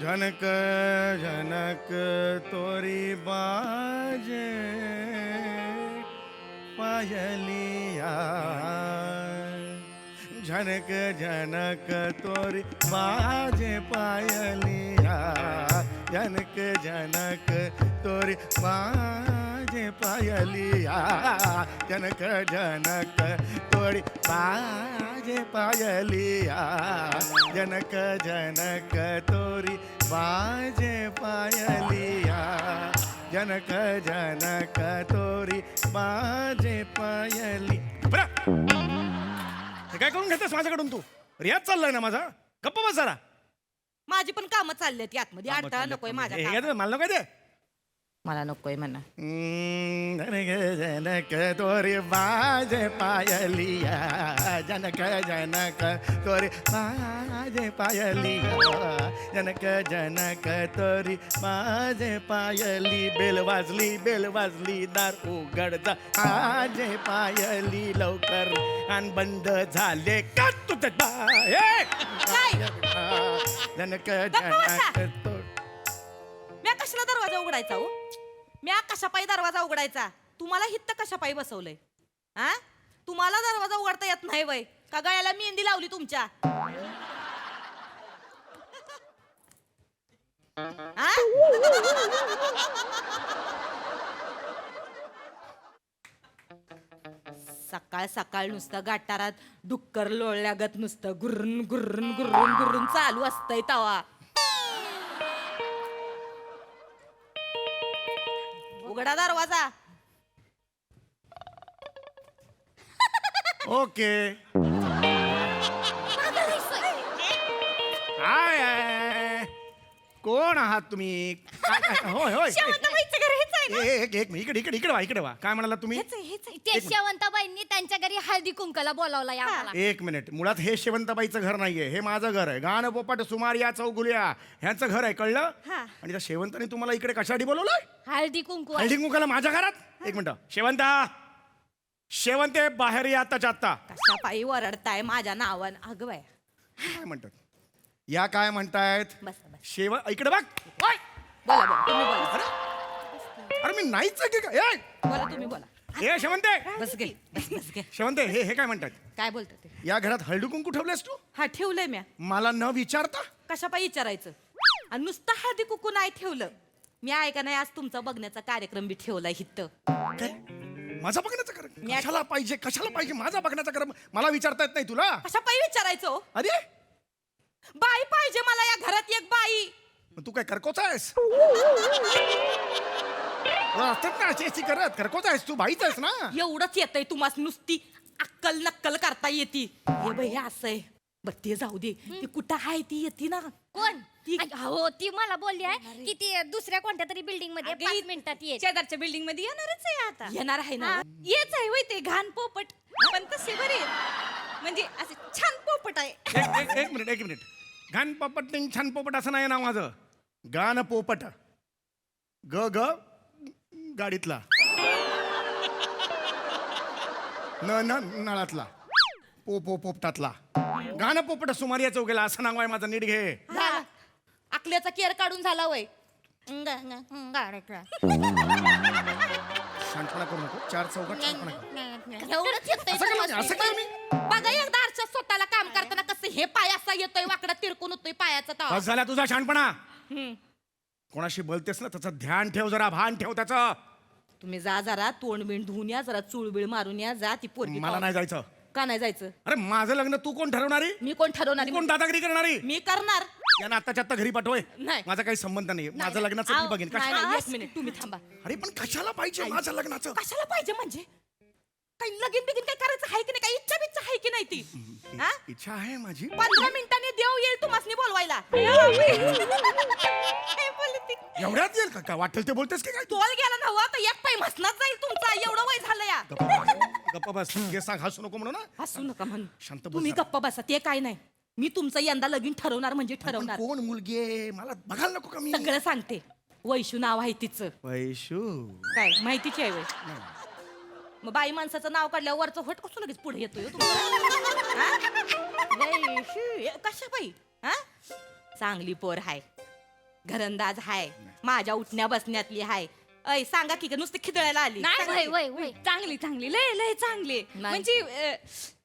झनक झनक तोरी बाजे पायलिया झनक झनक तोरी बाजे पायलिया झनक झनक तोरी बाजे पायलिया झनक झनक तोरी बाजे पायलिया जनक जनक तोरी बाजे पायलिया जनक जनक तोरी बाजे पायली. हे काय करून घेतेस माझ्याकडून तू? रियाज चाललाय ना माझा. गप्प बस जरा. माझी पण कामं चालली आहेत आतमध्ये. अडथळा नकोय माझ्या कामात. मला नको दे. मला नकोय म्हणा. जनक जनक तोरी बाजे पायलिया जनक जनक तोरी बाजे पायलिया जनक जनक तोरी बाजे पायली. बेल वाजली दार उघडता आजे पायली लवकर आणि बंद झाले का तुझे जनक जनक तो. म्या कशाला दरवाजा उघडायचा हो? म्या कशापायी दरवाजा उघडायचा? तुम्हाला हित्त कशापायी बसवलंय? हा, तुम्हाला दरवाजा उघडता येत नाही वय का? गळ्याला मेहंदी लावली तुमच्या? हा? सकाळ सकाळ नुसतं गाठारात डुक्कर लोळल्यागत नुसतं गुर्रून गुर्रून गुर्रून गुर्रून चालू असतंय तवा. उघडा दरवाजा. ओके. हाय कोण आहात तुम्ही? होय होय. इकडे वा. काय म्हणाला तुम्ही? ते शेवंताबाईंनी त्यांच्या घरी हळदी कुंकला बोलावला आम्हाला. एक मिनिट. मुळात हे शेवंताबाईचं घर नाहीये, हे माझं घर आहे. गाणं पोपट सुमारिया चौगुलिया ह्यांचं घर आहे, कळलं? आणि त्या शेवंताने तुम्हाला इकडे कशासाठी बोलवलंय? हळदी कुंकू. हळदी कुंकाला माझ्या घरात? एक मिनिट. शेवंते बाहेर या आत्ताच्या आत्ता. कशापायी वरडताय माझ्या नावान? अगं बाय, काय म्हणतात या? काय म्हणतायत? बस बस. इकडे बघ. ओय! बोला बोला, तुम्ही बोला. अरे मी नाहीच आहे की काय? बोला तुम्ही बोला. हे शेवंते बस गे, बस बस गे. शेवंते हे काय म्हणतात? काय बोलतो ते? या घरात हळदी कुंकू ठेवलेस तू? हा, ठेवलंय म्या. मला न विचारता? कशापायी विचारायचं? आणि नुसतं हळदी कुकू नाही ठेवलं मी. ऐका नाही, आज तुमचा बघण्याचा कार्यक्रम बी ठेवलाय हित्त. काय माझा बघण्याचा कार्यक्रम? कशाला पाहिजे माझा बघण्याचा कार्यक्रम? मला विचारता येत नाही तुला? कशापायी विचारायचं हो? अरे बाई पाहिजे मला या घरात, एक बाई. मग तू काय करकोच आहेस? असतात ना अशी करत. करकोच आहेस तू? बाईच आहेस ना? एवढंच येतंय तुम्हाला, नुसती अक्कल नक्कल करता येते. हे बाई असं आहे. बर ते जाऊ दे. ती कुठं आहे? ती येते ना? कोण? ती हो, ती मला बोलली आहे की ती दुसऱ्या कोणत्या तरी बिल्डिंग मध्ये 5 मिनिटात येईल. शेजारच्या बिल्डिंग मध्ये येणारच आहे आता. येणार आहे ना? येच आहे होय ते घाण पोपट, पण तसे बरे म्हणजे असे छान पोपट आहे. एक मिनिट. घाण पोपट नाही, छान पोपट असं नाही नाव माझं. गाण पोपट. ग ग गाडीतला, न नळातला, पोपटातला. गाणं पोपट सुमारिया चौकेला असं नाव आहे माझं. नीट घे. झालं. अकल्याचा केअर काढून झाला वय. शांतपणा करू नको. 4 चौकात शांतपणा कर. एवढंच येतंय असं तुम्हाला. काय असं काय मी? बघा एकदा आरशात स्वतःला काम करताना कसं हे पाय असा येतोय वाकडा तिरकून होतोय पायाचा तवा. बस झाला तुझा शहाणपणा. कोणाशी बोलतेस ना त्याचं ध्यान ठेव, जरा भान ठेव त्याचं. तुम्ही जा जरा तोंड बिंड धुवून या, जरा चुळबिळ मारून या. जा ती पोरगी. मला नाही जायचं. का नाही जायचं? अरे माझं लग्न तू कोण ठरवणारी? मी कोण ठरवणारी? कोण दादागिरी करणारी? मी करणार यांना आत्ताच्या आत्ता घरी पाठवय. नाही. माझा काही संबंध नाही. माझं लग्नाचं मी बघेन. नाही, कशाला? नाही, एक मिनिट तुम्ही थांबा. अरे पण कशाला पाहिजे माझं लग्नाचं? कशाला पाहिजे म्हणजे? काही लगीन बिगीन काय करायचं आहे की नाही? काही इच्छा बिच्छा आहे की नाही ती? हा? इच्छा आहे माझी. 15 मिनिटांनी देव येईल तुम्हाला बोलवायला. एवढ्यात येईल का? वाटेल ते बोलतेस की काय तू? तोल गेला नव्हा तर एक पाय मसनात जाईल तुमचा. एवढं वय झालं या. गप्प बस. हे सांग, हसू नको म्हणून ना. हसू नका म्हणून. शांत बस तुम्ही जरा. गप्पा बसा. ते काय नाही. मी तुमचं यंदा लगीन ठरवणार म्हणजे पण ठरवणार. कोण मुलगी आहे मला बघायला नको का मी? सगळं सांगते. वैशू नाव आहे तिचं. वैशू काय माहितीची आहे वय? मग बाई माणसाचं नाव काढल्यावर वरचं होट कसं लगेच पुढे येतोय हो तुम्हाला? हा? वैशू, कशा बाई हा चांगली पोर हाय, घरंदाज हाय, माझ्या उठण्या बसण्यातली हाय. ऐ सांगा की नुसते खिदळायला आली. नाही वय वय वय चांगली चांगली लय लय चांगली नाही. म्हणजे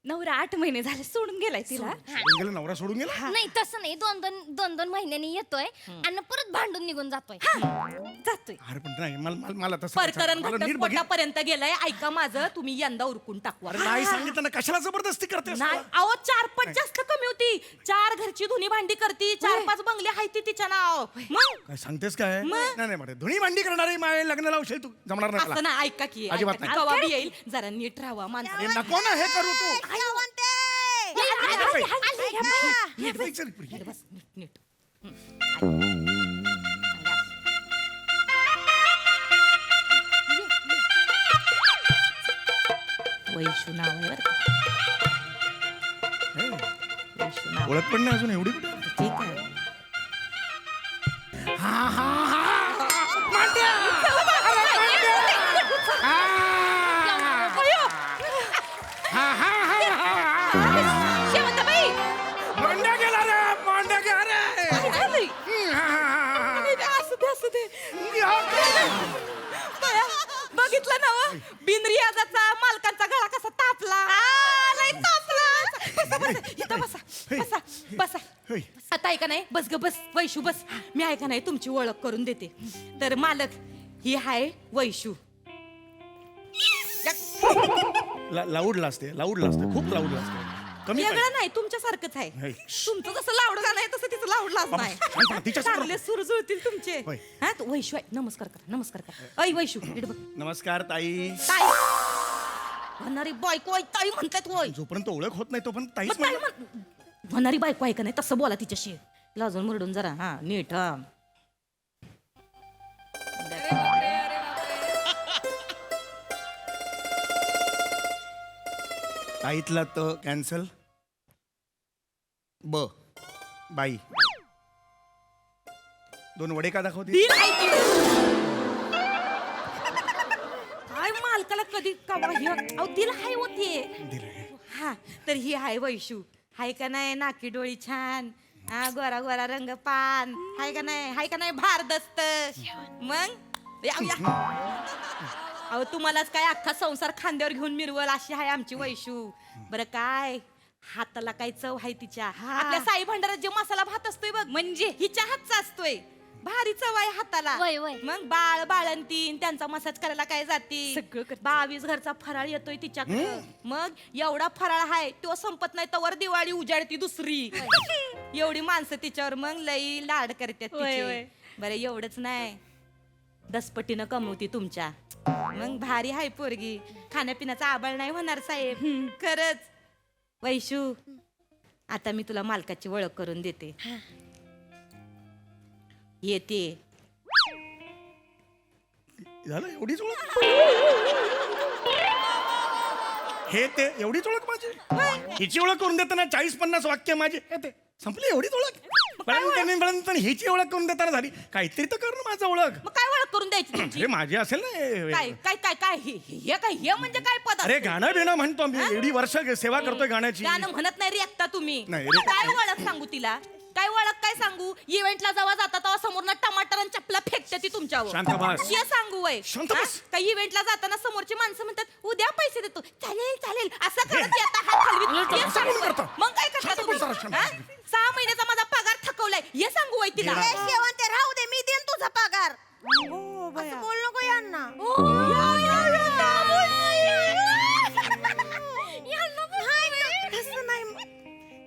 नवरा 8 महिने झाले सोडून गेलाय तिला. सोडून गेला, नवरा सोडून गेला. नाही तसं नाही, दोन महिन्यांनी येतोय आणि परत भांडून निघून जातोय. जातोय. अरे पण नाही, मला तसं परकरण मला नीट बघित. घटस्फोटापर्यंत गेलंय. ऐका माझं, तुम्ही यंदा उरकून टाकवा. अरे नाही सांगितलं ना, कशाला जबरदस्ती करते नाही अहो 4-5 जास्त कमी होती. 4 घरची धुनी भांडी करती, 4-5 बंगले आहेत ती तिच्या नाव. मग काय सांगतेस काय? मग? नाही नाही, बरं धुणी भांडी करणारी माय लग्न लावशील तू, जमणार नाही असं मला. ना, ऐका की अजिबात ऐका की, नाही. कवा बी येईल जरा नीट राहावा माणसं. हे नको ना हे करू तू. नीट बघ चल पुढे. बस नीट नीट. वैशू नाव आहे बरं का. हे, वैशू नाव. ओळख पण नाही अजून एवढी कुठे? ठीक आहे. हा हा हा मांड्या! हा हा हा हा शेवंताबाई, मांड्या गेला रे, मांड्या गेला रे. आली. हा, हा, हा, असू दे असू दे. हा. बया, बघितलं ना व? बिनरियाजाचा मालकांचा गळा कसा तापला. लय तापला. बसा बसा इथं बसा बसा बसा. हे, आता ऐका नाही, बस ग बस वैशू बस. मी ऐका नाही तुमची ओळख करून देते. तर मालक ही हाय वैशू. लाऊडला असते, लाऊडला असते, खूप लाऊडला असते. कमी पाहिजे. वेगळं नाही, तुमच्यासारखच आहे. हे. तुमचं जसं लावडगा नाही तसं तिचं लावडलाच बाबा, नाही. शांत, तिच्यासमोर. चांगले सूर जुळतील तुमचे. होय. हा तू वैशू आहे, नमस्कार करा नमस्कार करा. ऐ वैशू इकडे बघ. नमस्कार ताई. ताई म्हणणारी बायको आहे, ताई म्हणतात होय. जोपर्यंत ओळख होत नाही तोपर्यंत ताईच मग ताई म्हणा. म्हणणारी बायको आहे का नाही तसं बोला तिच्याशी. लाजून मरडून जरा हा नीट हा. ताईतला तर कॅन्सल. बाई 2 वडे का दाखवते? दिल आहे ती. काय मालकाला कधी कवा हे अहो दिल हाय होते. दिलंय. हा तर ही हाय वैशू. हाय का नाही नाकी डोळी छान, हा गोरा गोरा रंग पान, हाय का नाही भारदस्त. मग या, या. अहो तुम्हालाच काय अख्खा संसार खांद्यावर घेऊन मिरवल अशी हाय आमची वैशू. बरं काय हाताला काय चव आहे तिच्या. आपल्या साई भंडारात जे मसाला भात असतोय बघ, म्हणजे हिच्या हातचा असतोय. भारी चव आहे हाताला. वय, वय. मग बाळ बाळंतीन त्यांचा मसाज करायला काय जाती. सगळं करते. 22 घरचा फराळ येतोय तिच्याकडे. मग एवढा फराळ आहे तो संपत नाही तवर दिवाळी उजाडती दुसरी. एवढी माणसं तिच्यावर मग लई लाड करतात वय, तिचे. वय. बरं एवढंच नाही, दसपटीनं कमवती तुमच्या. मग भारी हाय पोरगी. खाण्यापिण्याचा आबाळ नाही होणार साहेब. खरंच वैशू, आता मी तुला मालकाची ओळख करून देते. येते. झालं एवढीच ओळख? हे ते एवढीच ओळख माझी? हिची ओळख करून देताना 40-50 वाक्य माझी हे ते संपली. एवढीच ओळख? पण हिची ओळख करून देताना झाली. काहीतरी तर कर ना माझं ओळख. मग काय ओळख करून द्यायची तुमची? हे माझी असेल ना काय काय काय काय हे काय हे म्हणजे काय पद अरे असतं? गाणं बिणं म्हणतो मी, एवढी वर्ष सेवा करतोय गाण्याची. गाणं म्हणत नाही रे एकटा तुम्ही. नाही रे. काय ओळख सांगू तिला? काय ओळख काय सांगू? इव्हेंटला जेव्हा जाता तेव्हा समोरनं टमाटर आणि चपला फेकते ती तुमच्यावर. शांत बस. हे सांगू वय. शांत हा? बस. काही इव्हेंटला जाताना समोरची माणसं म्हणतात उद्या पैसे देतो. चालेल चालेल असं करत येता हात हलवीत. हे असं सांगू कोण वय. करतं? मग काय करता शांत तुम्ही? बस जरा, शांत हा? बस. 6 महिन्याचा माझा पगार थकवलाय हे सांगू वय तिला. शेवंते राहू दे, मी देईन तुझा पगार. असं बोल नको यांना. तसं नाही,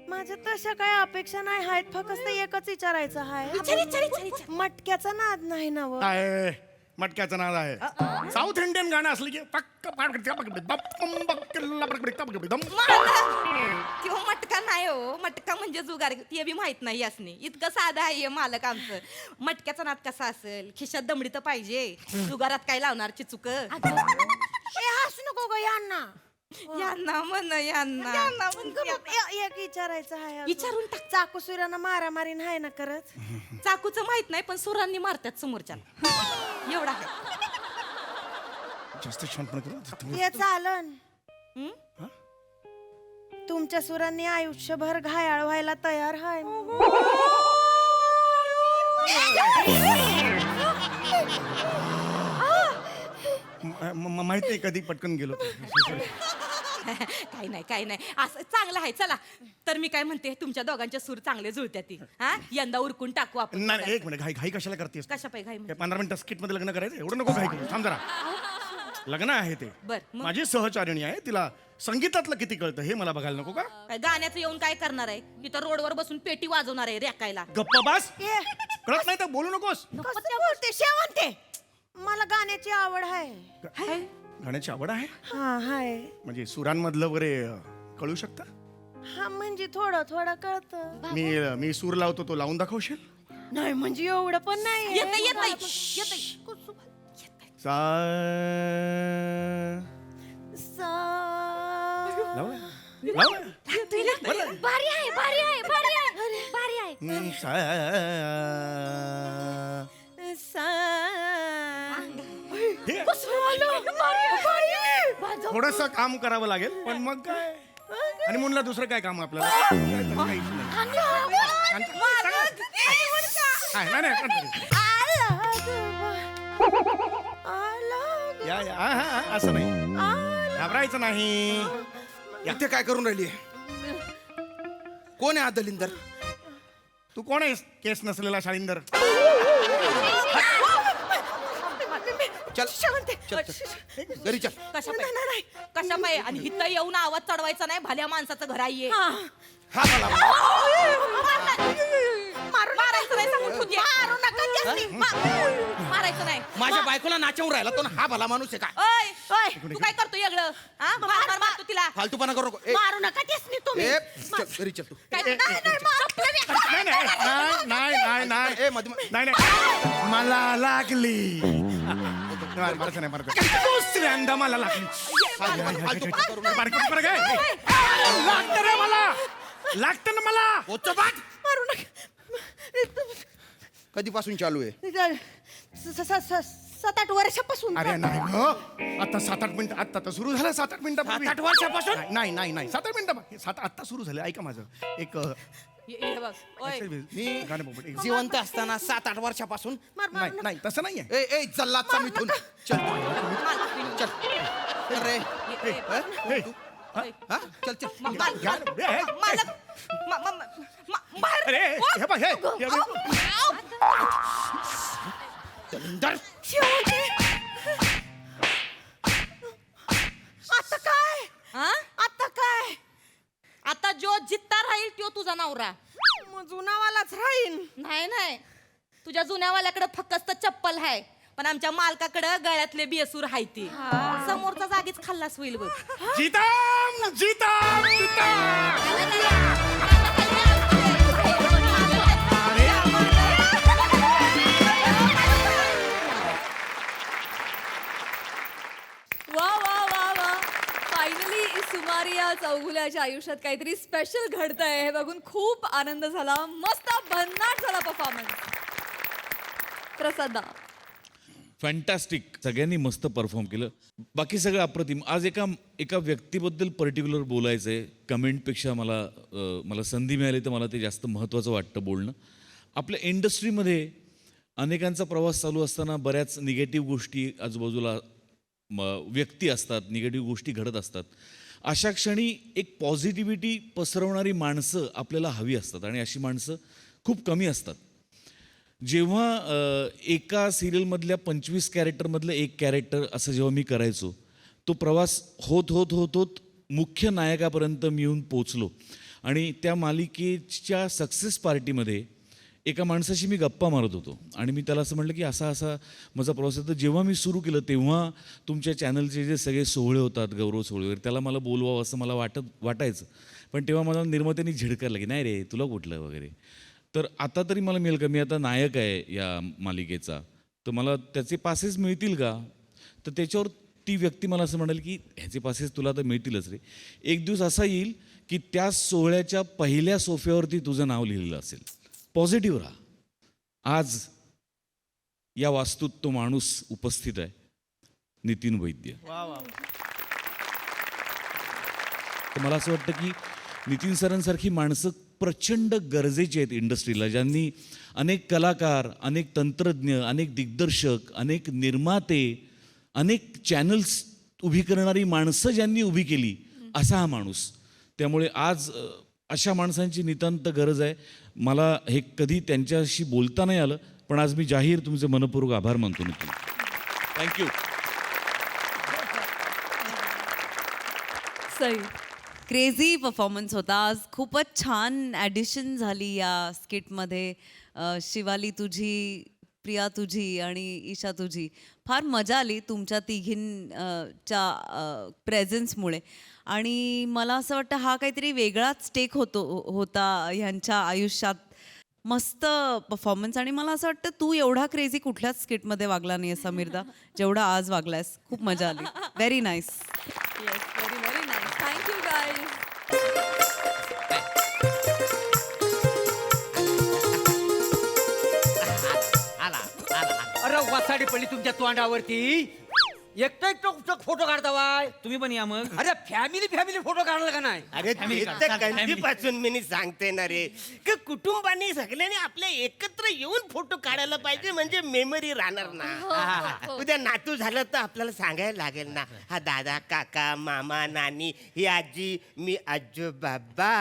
माझ्या तशा काय अपेक्षा नाही आहेत. फक्त एकच विचारायचं आहे. मटक्याचा नाद नाही ना व. आहे मटक्याचं नाद आहे. साऊथ इंडियन गाणं असलं की किंवा मटका नाही हो. मटका म्हणजे जुगार ते बी माहित नाही यासनी. इतकं साधं आहे हे मालक आमचं. मटक्याचा नाद कसा असेल? खिशात दमडी तर पाहिजे. जुगारात काय लावणार चिचुक? हसू नको ग यांना. यांना म्हण यांना एक विचारायचं आहे. विचारून टाक. चाकू सुरांना मारामारी नाही ना करत? चाकूचं माहित नाही पण सुरांनी मारतात समोरच्या. एवढा आहे. जास्त छानपणा करू हे चालन तुमच्या सुरांनी आयुष्यभर घायाळ व्हायला तयार हाय. माहित नाही कधी पटकन गेलो. काही नाही काही नाही असं चांगलं आहे. चला तर मी काय म्हणते, तुमच्या दोघांचे सूर चांगले जुळत्या ती. हा यंदा उरकून टाकू आपण. नाही एक मिनिट, घाई घाई कशाला करतेस? कशा पाहिजे घाई म्हणजे? 15 मिनिटं स्किट मध्ये लग्न करायचं एवढं नको घाई करू. थांब जरा. लग्न आहे ते. बर मग माझी सहचारिणी आहे, तिला संगीतातलं किती कळतं हे मला बघायला नको का? काय गाण्याचं येऊन काय करणार आहे? तिथं रोडवर बसून पेटी वाजवणार आहे रेकायला. गप्पा बास. कळत नाही तर बोलू नकोस. कसं बोलते शेवंते? मला गाण्याची आवड आहे. गाण्याची आवड आहे हा हाय. म्हणजे सुरांमधलं वगैरे कळू शकता? हा म्हणजे थोडं थोडं कळतं. मी सूर लावतो, तो लावून दाखवशील? नाही म्हणजे एवढं पण नाही. येतंय येतंय येतंय. सा लावला? लावला? भारी आहे भारी आहे भारी आहे भारी आहे. सा हे, थोडंसं काम करावं लागेल पण मग काय. आणि म्हणलं दुसरं काय काम आपल्याला? काहीच नाही. नाही, नाही. या हा, असं नाही, घाबरायचं नाही. इथे काय करून राहिली? कोण आहे हा दलिंदर? तू कोण आहेस केस नसलेला शाळिंदर? चल चल चल घरी चल. कशा पाय कशा पाय आणि इथं येऊन आवाज चढवायचा नाही. भल्या माणसाचं घर आहे. हा मला मारायचं नाही सांगून ठेवते. मारू नका जास्ती. मारायचं नाही. माझ्या बायकोला नाचवून राहिला तो ना. हा भला माणूस आहे काय? ओय तू काय करतो वेगळं? हा मारतो तिला. फालतूपणा करू नको. मारू नका तेच तुम्ही. चल घरी चल तू. काय नाही. ए मध्ये नाही मला लागली. मारायचं नाही, मारायचं. दुसऱ्यांदा मला लागली. फालतूपणा करू नको. लागतं रे मला, लागतं ना मला. ओचं बाट. मारू नका. कधीपासून चालू आहे? 7-8 वर्षापासून. अरे नाही हो, आता 7-8 मिनिटं. आता तर सुरू झालं 7-8 मिनिटं. 7-8 वर्षापासून? नाही 7-8 मिनिटं. आता सुरू झालं. ऐका माझं एक हे बघ ओय मी गाणं पोपट, एक- जिवंत असताना 7-8 वर्षापासून. नाही तसं नाहीये. ए जल्लादचा मिथून. चल चल चल रे. हे, हा चल चल. अरे हे बघ, हे बघ. दलिंदर. आता काय? आता काय? आता जो जित्ता राहील तो तुझा नवरा. मग जुनावालाच राहीन. नाही तुझ्या जुन्यावाल्याकडे फक्त चप्पल आहे, पण आमच्या मालकाकडे गळ्यातले बेसूर आहे ती. समोरचा जागीच खाल्लास होईल बघ. जीताम जीताम जीताम. वा वा वा वा फायनली सुमारी या चौगुल्याच्या आयुष्यात काहीतरी स्पेशल घडतंय हे बघून खूप आनंद झाला. मस्त भन्नाट झाला परफॉर्मन्स. प्रसादा फॅन्टॅस्टिक. सगळ्यांनी मस्त परफॉर्म केलं. बाकी सगळं अप्रतिम. आज एका व्यक्तीबद्दल पर्टिक्युलर बोलायचं आहे. कमेंटपेक्षा मला संधी मिळाली तर मला ते जास्त महत्त्वाचं वाटतं बोलणं. आपल्या इंडस्ट्रीमध्ये अनेकांचा प्रवास चालू असताना बऱ्याच निगेटिव्ह गोष्टी आजूबाजूला व्यक्ती असतात, निगेटिव्ह गोष्टी घडत असतात. अशा क्षणी एक पॉझिटिव्हिटी पसरवणारी माणसं आपल्याला हवी असतात आणि अशी माणसं खूप कमी असतात. जेव्हा एका सिरियलमधल्या 25 कॅरेक्टरमधलं एक कॅरेक्टर असं जेव्हा मी करायचो, तो प्रवास होत मुख्य नायकापर्यंत मी येऊन पोचलो आणि त्या मालिकेच्या सक्सेस पार्टीमध्ये एका माणसाशी मी गप्पा मारत होतो आणि मी त्याला असं म्हटलं की असा माझा प्रवास आहे. तर जेव्हा मी सुरू केलं तेव्हा तुमच्या चॅनलचे जे सगळे सोहळे होतात, गौरव सोहळे वगैरे, त्याला मला बोलवावं असं मला वाटायचं. पण तेव्हा मला निर्मात्यांनी झिडकारलं की नाही रे तुला कुठलं वगैरे. तर आता तरी मला मिळेल का? मी आता नायक आहे या मालिकेचा, तर मला त्याचे पासेस मिळतील का? तर त्याच्यावर ती व्यक्ती मला असं म्हणाली की ह्याचे पासेस तुला तर मिळतीलच रे. एक दिवस असा येईल की त्या सोहळ्याच्या पहिल्या सोफ्यावरती तुझं नाव लिहिलेलं असेल. पॉझिटिव्ह राहा. आज या वास्तूत तो माणूस उपस्थित आहे. नितीन वैद्य. तर मला असं वाटतं की नितीन सरांसारखी माणसं प्रचंड गरजेची आहेत इंडस्ट्रीला, ज्यांनी अनेक कलाकार, अनेक तंत्रज्ञ, अनेक दिग्दर्शक, अनेक निर्माते, अनेक चॅनल्स उभी करणारी माणसं ज्यांनी उभी केली, असा हा माणूस. त्यामुळे आज अशा माणसांची नितांत गरज आहे. मला हे कधी त्यांच्याशी बोलता नाही आलं, पण आज मी जाहीर तुमचे मनपूर्वक आभार मानतो Nitin. Thank you. Sai. Crazy performance होता आज. खूपच छान ॲडिशन झाली या स्किटमध्ये. शिवाली तुझी, प्रिया तुझी आणि ईशा तुझी. फार मजा आली तुमच्या तिघींच्या प्रेझेन्समुळे. आणि मला असं वाटतं हा काहीतरी वेगळाच स्टेक होता ह्यांच्या आयुष्यात. मस्त परफॉर्मन्स. आणि मला असं वाटतं तू एवढा क्रेझी कुठल्याच स्किटमध्ये वागला नाही आहे समीरदा, जेवढा आज वागलायस. खूप मजा आली. Very nice. Yes, very very nice. Thank you guys. अरे वासाडी पडली तुमच्या तोंडावरती. एकटं फोटो काढता वाय. तुम्ही पण या मग. अरे फॅमिली फोटो काढला का नाही? अरे ते तर कधीपासून मी सांगते ना रे, की कुटुंबाने सगळ्यांनी आपल्या एकत्र येऊन फोटो काढायला पाहिजे, म्हणजे मेमरी राहणार ना. उद्या नातू झालं तर आपल्याला सांगायला लागेल ना, हा दादा, काका, मामा, नानी, ही आजी, मी आजो बाबा.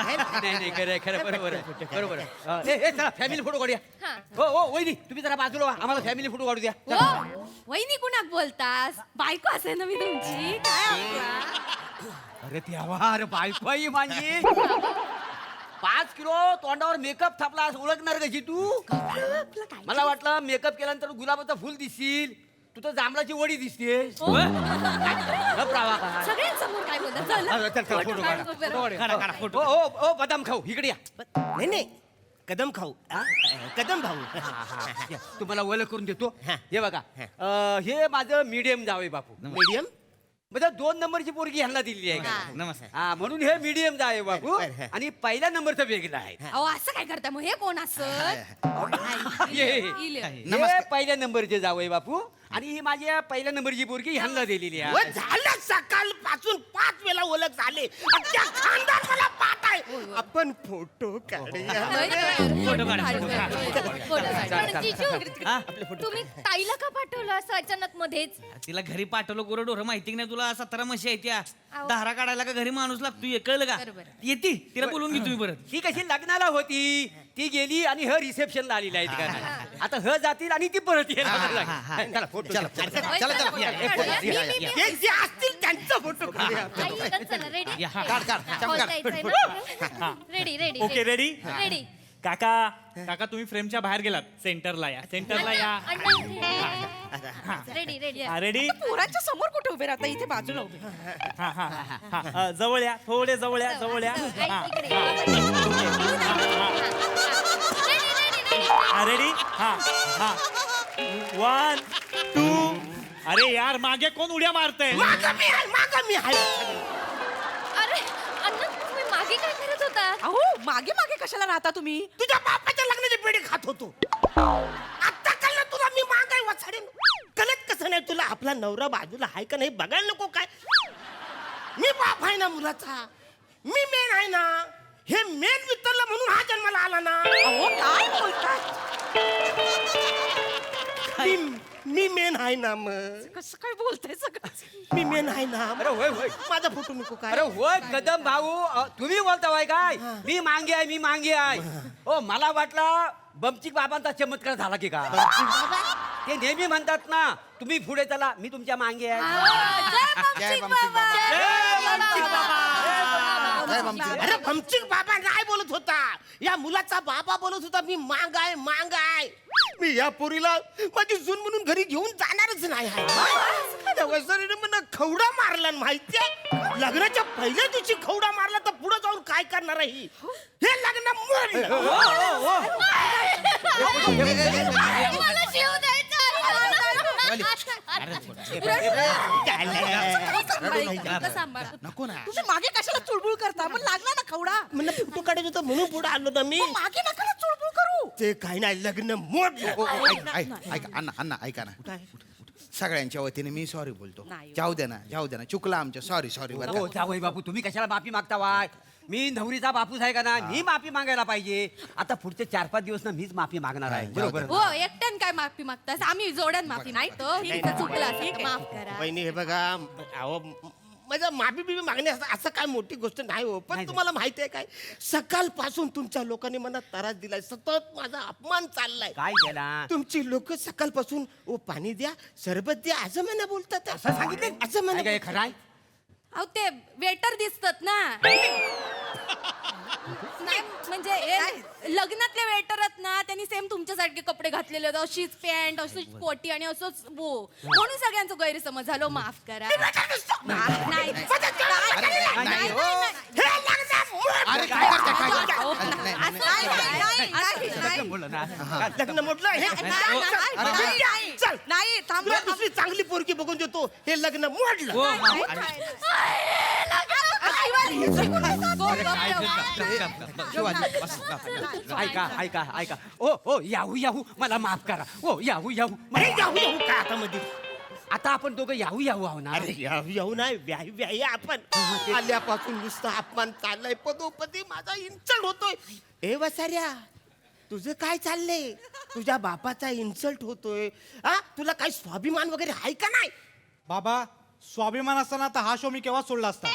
नाही खरं बरोबर. चला फॅमिली फोटो काढूया. हो वहिनी तुम्ही जरा बाजूला व्हा, आम्हाला फॅमिली फोटो काढू द्या. वहिनी कुणाक बोलतास? बायको असेल ना मी तुमची. काय आपला? अरे देवा, अरे बायको आहे माझी. 5 किलो तोंडावर मेकअप थापला, ओळखणार कशी तू? मला वाटलं मेकअप केल्यानंतर गुलाबाचं फुल दिसशील, तू तर जांभळाची वडी दिसते. सगळ्यांसमोर काय बोलतात? हो बदाम खाऊ, इकडे या. नाही कदम खाऊ, कदम भाऊ. तुम्हाला ओळख करून देतो. हे बघा, हे माझं मीडियम जावई बापू. मीडियम म्हणजे 2 नंबरची पोरगी ह्यांना दिलेली आहे का? नमस्कार. हा, म्हणून हे मीडियम जावई बापू. आणि पहिल्या नंबरचं वेगळं आहे. अहो असं काय करता मग? हे कोण असं? हे पहिल्या नंबरचे जावई बापू. आणि ही माझ्या पहिल्या नंबरची पोरगी ह्यांना दिलेली व आहे. झालं सकाळपासून 5 वेळा ओळख झाले. अख्ख्या खानदान मला पाहत आहे. आपण फोटो काढूया. पण जिजू, तुम्ही ताईला का पाठवलं असं अचानक मध्येच? तिला घरी पाठवलं गोरडोर, माहिती नाही तुला? 17 म्हशी आहेत त्या. धारा काढायला का घरी माणूस लागतो, हे कळलं का? येते तिला बोलून घे तुम्ही परत. ती कशी लग्नाला होती, ती गेली आणि ह रिसेप्शनला आलेली आहे का? आता ह जातील आणि ती परत येईल. चला फोटो चला. मी- जे असतील त्यांचा फोटो काढूया. आई, इकडं चला, रेडी? काढ. हॉल जायचंय ना? Ready okay, ready? रेडी. काका तुम्ही फ्रेमच्या बाहेर गेलात. सेंटरला या. Ready ready? पोरांच्या समोर कुठे उभे राहता? इथे बाजूला उभे. जवळ या, थोडे जवळ या. रेडी? 1 2. अरे यार, मागे कोण उड्या मारतंय? मागं मी आहे. अरे अण्णा, तुम्ही मागे काय करत होता? अहो मागे मागे कशाला राहता तुम्ही? तुझ्या बापाच्या लग्नाची पेढी खात होतो. आता कळलं तुला मी मागाय वाचाडे. कळत कसं नाही तुला? आपला नवरा बाजूला आहे का नाही बघायला नको काय? मी बाप आहे ना मुलाचा, मी मेन आहे ना. हे मेन वितरलं म्हणून हा जन्माला आला ना. अहो काय बोलतात? मी मेन आहे ना. मग कसं काय बोलताय सगळं? मी मेन आहे ना. अरे होय माझा फोटो नको काय? अरे होय कदम भाऊ, तुम्ही बोलताय काय? मी मांगे आहे. हो, मला वाटलं बमचिक बाबांचा चमत्कार झाला की काय? ते नेहमी म्हणतात ना, तुम्ही पुढे चला, मी तुमच्या मागे आहे. जय अरे भमचिक बाबा नाही बोलत होता, या मुलाचा बाबा बोलत होता. मी मांग आहे. मी या पोरीला माझी सून म्हणून घरी घेऊन जाणारच नाही आहे. वसरीने मला खवडा मारला माहितीये. लग्नाच्या पहिल्या दिवशी खवडा मारला तर पुढे जाऊन काय करणार आहे? हे लग्न मोडलं. मला जीव द्यायचा. नको ना. तुम्ही मागे कशाला चुळबुळ करता? पण लागला ना खवडा. मला फोटो काढायचं होतं म्हणून पुढे आलो ना मी. मागे नका चुळबुळ करू. ते काही नाही, लग्न मोड. नाही. ऐका अण्णा ऐका ना. सगळ्यांच्या वतीने मी सॉरी बोलतो. नाही. जाऊ दे ना चुकला आमच्या. सॉरी बरं हो का? जावई बापू तुम्ही कशाला माफी मागता वाय? मी नवरीचा बापूस आहे का ना, मी माफी मागायला पाहिजे. आता पुढचे 4-5 दिवस ना मीच माफी मागणार आहे. बरोबर हो एकट्यान काय माफी मागतास? आम्ही जोड्यान माफी नाही तर हिचं चुकलं असेल तर माफ करा. वहिनी हे बघा, अहो माझं माफी बिफी मागणे असं काय मोठी गोष्ट नाही हो. पण नाही. तुम्हाला माहिती आहे काय, सकाळपासून तुमच्या लोकांनी मला त्रास दिलाय, सतत माझा अपमान चाललाय. काय केला? तुमची लोक सकाळपासून ओ पाणी द्या, सरबत द्या असं म्हणा बोलतात. असं सांगितलं? असं म्हणा. काय खरं आहे? अहो ते वेटर दिसतात ना. नाही म्हणजे लग्नातले वेटर आहेत ना, त्यांनी सेम तुमच्यासारखे कपडे घातलेले होते, अशीच पॅन्ट अशीच पोटी आणि असंच बो, म्हणून सगळ्यांचा गैरसमज झालो. माफ करा. नाही नाही हो. अरे काय करताय, काय करताय? नाही. बोला ना. लग्न मोडलं हे? चल नाही थांब. तुला दुसरी चांगली पोरगी बघून देतो. हे लग्न मोडलं. हो, ऐका ओ याहू मला माफ करा. ओ याहू अरे याहू याहू काय आता मध्ये? आता आपण दोघं याहू आहो ना. अरे याहू याहू नाही, व्याही व्याही आपण. आल्यापासून नुसता अपमान चाललाय, पदोपदी माझा इन्सल्ट होतोय. ए वसाऱ्या, तुझं काय चाललंय? तुझ्या बापाचा इन्सल्ट होतोय. हा तुला काही स्वाभिमान वगैरे आहे का नाही? बाबा स्वाभिमान असताना तर हा शो मी केव्हा सोडला असता.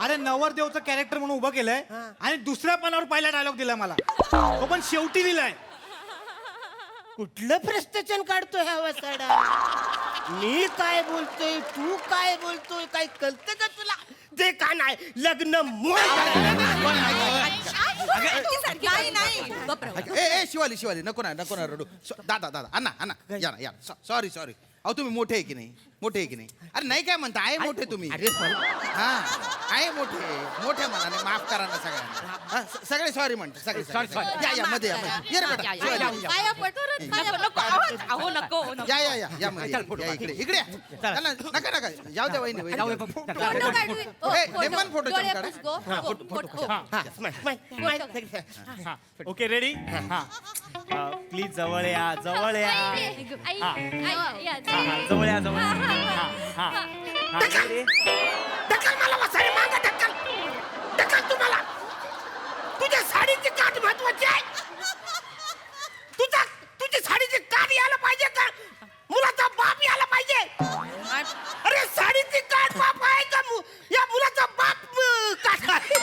अरे नवरदेवचं कॅरेक्टर म्हणून उभं केलंय आणि दुसऱ्या पानावर पहिला डायलॉग दिलाय मला, तो पण शेवटी दिलाय. कुठलं प्रश्नचन काढतोय हा वसाडा? मी काय बोलतोय, तू काय बोलतोय, काय कळतं का तुला? ते का नाही लग्न ए शिवाली नको ना रडू. दादा अण्णा या सॉरी अहो तुम्ही मोठे आहे की नाही? अरे नाही काय म्हणता, आहे मोठे तुम्ही. हा आहे मोठ्या मनाने माफ करा ना सगळ्यांना. हा, सगळे सॉरी म्हणते सगळे. या मध्ये या ये रे बेटा. या मध्ये इकडे नका जाऊ द्या वहिनी. फोटो. Okay ready. प्लीज जवळ या. जवळ या. ढकल मला वसाडे मागं ढकल तुम्हाला. तुझ्या साडीची काठ महत्वाची आहे. तुझी साडीची काठ यायला पाहिजे का मुलाचा बाप यायला पाहिजे? अरे साडीची काठ बाप आहे का या मुलाचा बाप काठ आहे?